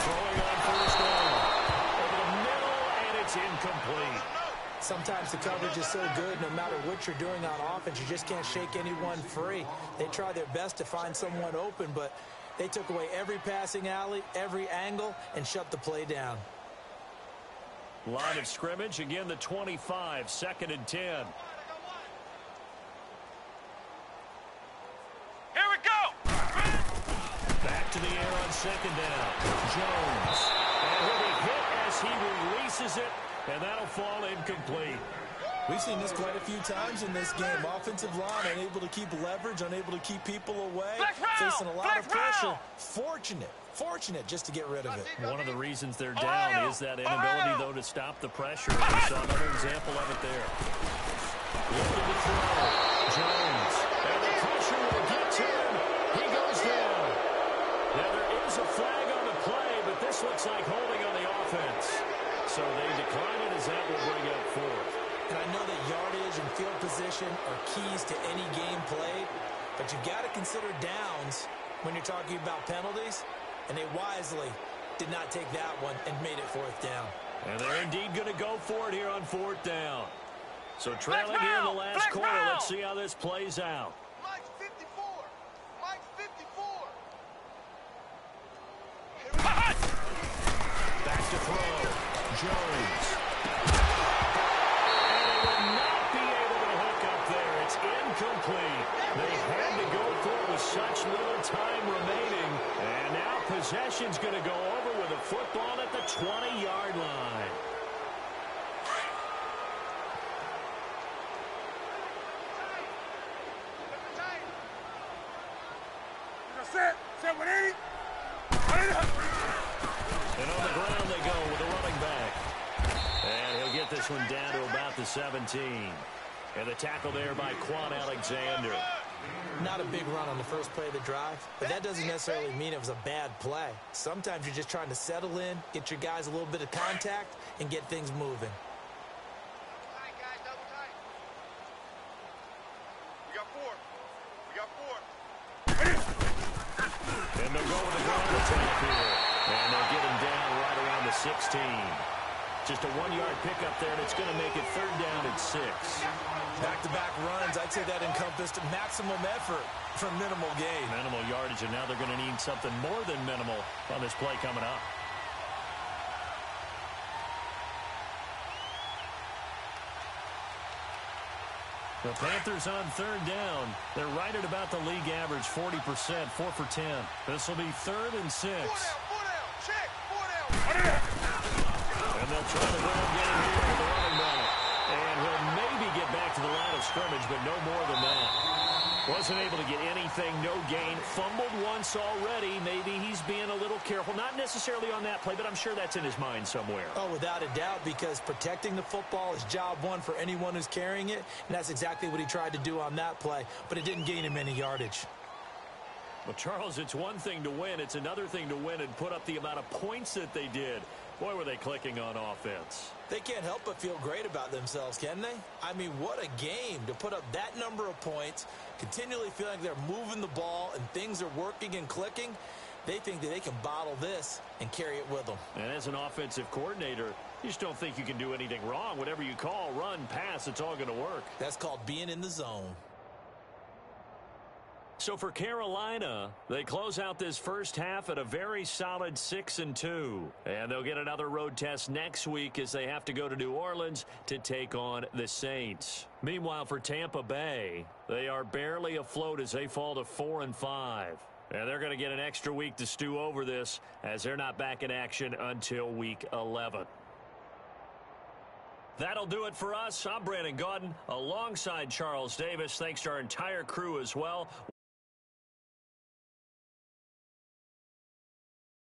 throwing on 1st down. Over the middle, and it's incomplete. Sometimes the coverage is so good, no matter what you're doing on offense, you just can't shake anyone free. They try their best to find someone open, but they took away every passing alley, every angle, and shut the play down. Line of scrimmage, again the 25, 2nd and 10. Here we go. Back to the air on 2nd down. Jones. And he'll be hit as he releases it, and that'll fall incomplete. We've seen this quite a few times in this game. Offensive line unable to keep leverage, unable to keep people away, facing a lot of pressure. Fortunate just to get rid of it. One of the reasons they're down is that inability, though, to stop the pressure. We saw another example of it there. Looking to throw. Jones. And the pressure will get to him. He goes down. Now, there is a flag on the play, but this looks like holding on the offense. So they decline it as that will bring up 4th. And I know that yardage and field position are keys to any game played, but you've got to consider downs when you're talking about penalties, and they wisely did not take that one and made it 4th down. And they're indeed going to go for it here on 4th down. So trailing here in the last quarter, let's see how this plays out. Mike's 54. Mike's 54. Back to throw. Jones. And they will not be able to hook up there. It's incomplete. They had to go for it with such little time remaining. And now possession's going to go over with a football at the 20-yard line. Set with 80. And on the ground they go with the running back. And he'll get this one down to about the 17. And the tackle there by Quan Alexander. Not a big run on the first play of the drive, but that doesn't necessarily mean it was a bad play. Sometimes you're just trying to settle in, get your guys a little bit of contact, and get things moving. Tight, guys, double tight. We got 4. We got 4. And they'll go with the ground attack here. And they'll get him down right around the 16. Just a 1-yard pickup there, and it's going to make it 3rd down and 6. Back-to-back runs, I'd say that encompassed maximum effort for minimal gain. Minimal yardage, and now they're going to need something more than minimal on this play coming up. The Panthers on 3rd down. They're right at about the league average, 40%, 4 for 10. This will be 3rd and 6. 4 down, check, 4 down. And they'll try the ground game here with the running back. And he'll maybe get back to the line of scrimmage, but no more than that. Wasn't able to get anything, no gain. Fumbled once already. Maybe he's being a little careful. Not necessarily on that play, but I'm sure that's in his mind somewhere. Oh, without a doubt, because protecting the football is job one for anyone who's carrying it, and that's exactly what he tried to do on that play, but it didn't gain him any yardage. Well, Charles, it's one thing to win. It's another thing to win and put up the amount of points that they did. Boy, were they clicking on offense. They can't help but feel great about themselves, can they? I mean, what a game to put up that number of points, continually feeling like they're moving the ball and things are working and clicking. They think that they can bottle this and carry it with them. And as an offensive coordinator, you just don't think you can do anything wrong. Whatever you call, run, pass, it's all going to work. That's called being in the zone. So for Carolina, they close out this first half at a very solid 6-2. And they'll get another road test next week as they have to go to New Orleans to take on the Saints. Meanwhile, for Tampa Bay, they are barely afloat as they fall to 4-5. And they're going to get an extra week to stew over this as they're not back in action until week 11. That'll do it for us. I'm Brandon Gaudin alongside Charles Davis. Thanks to our entire crew as well.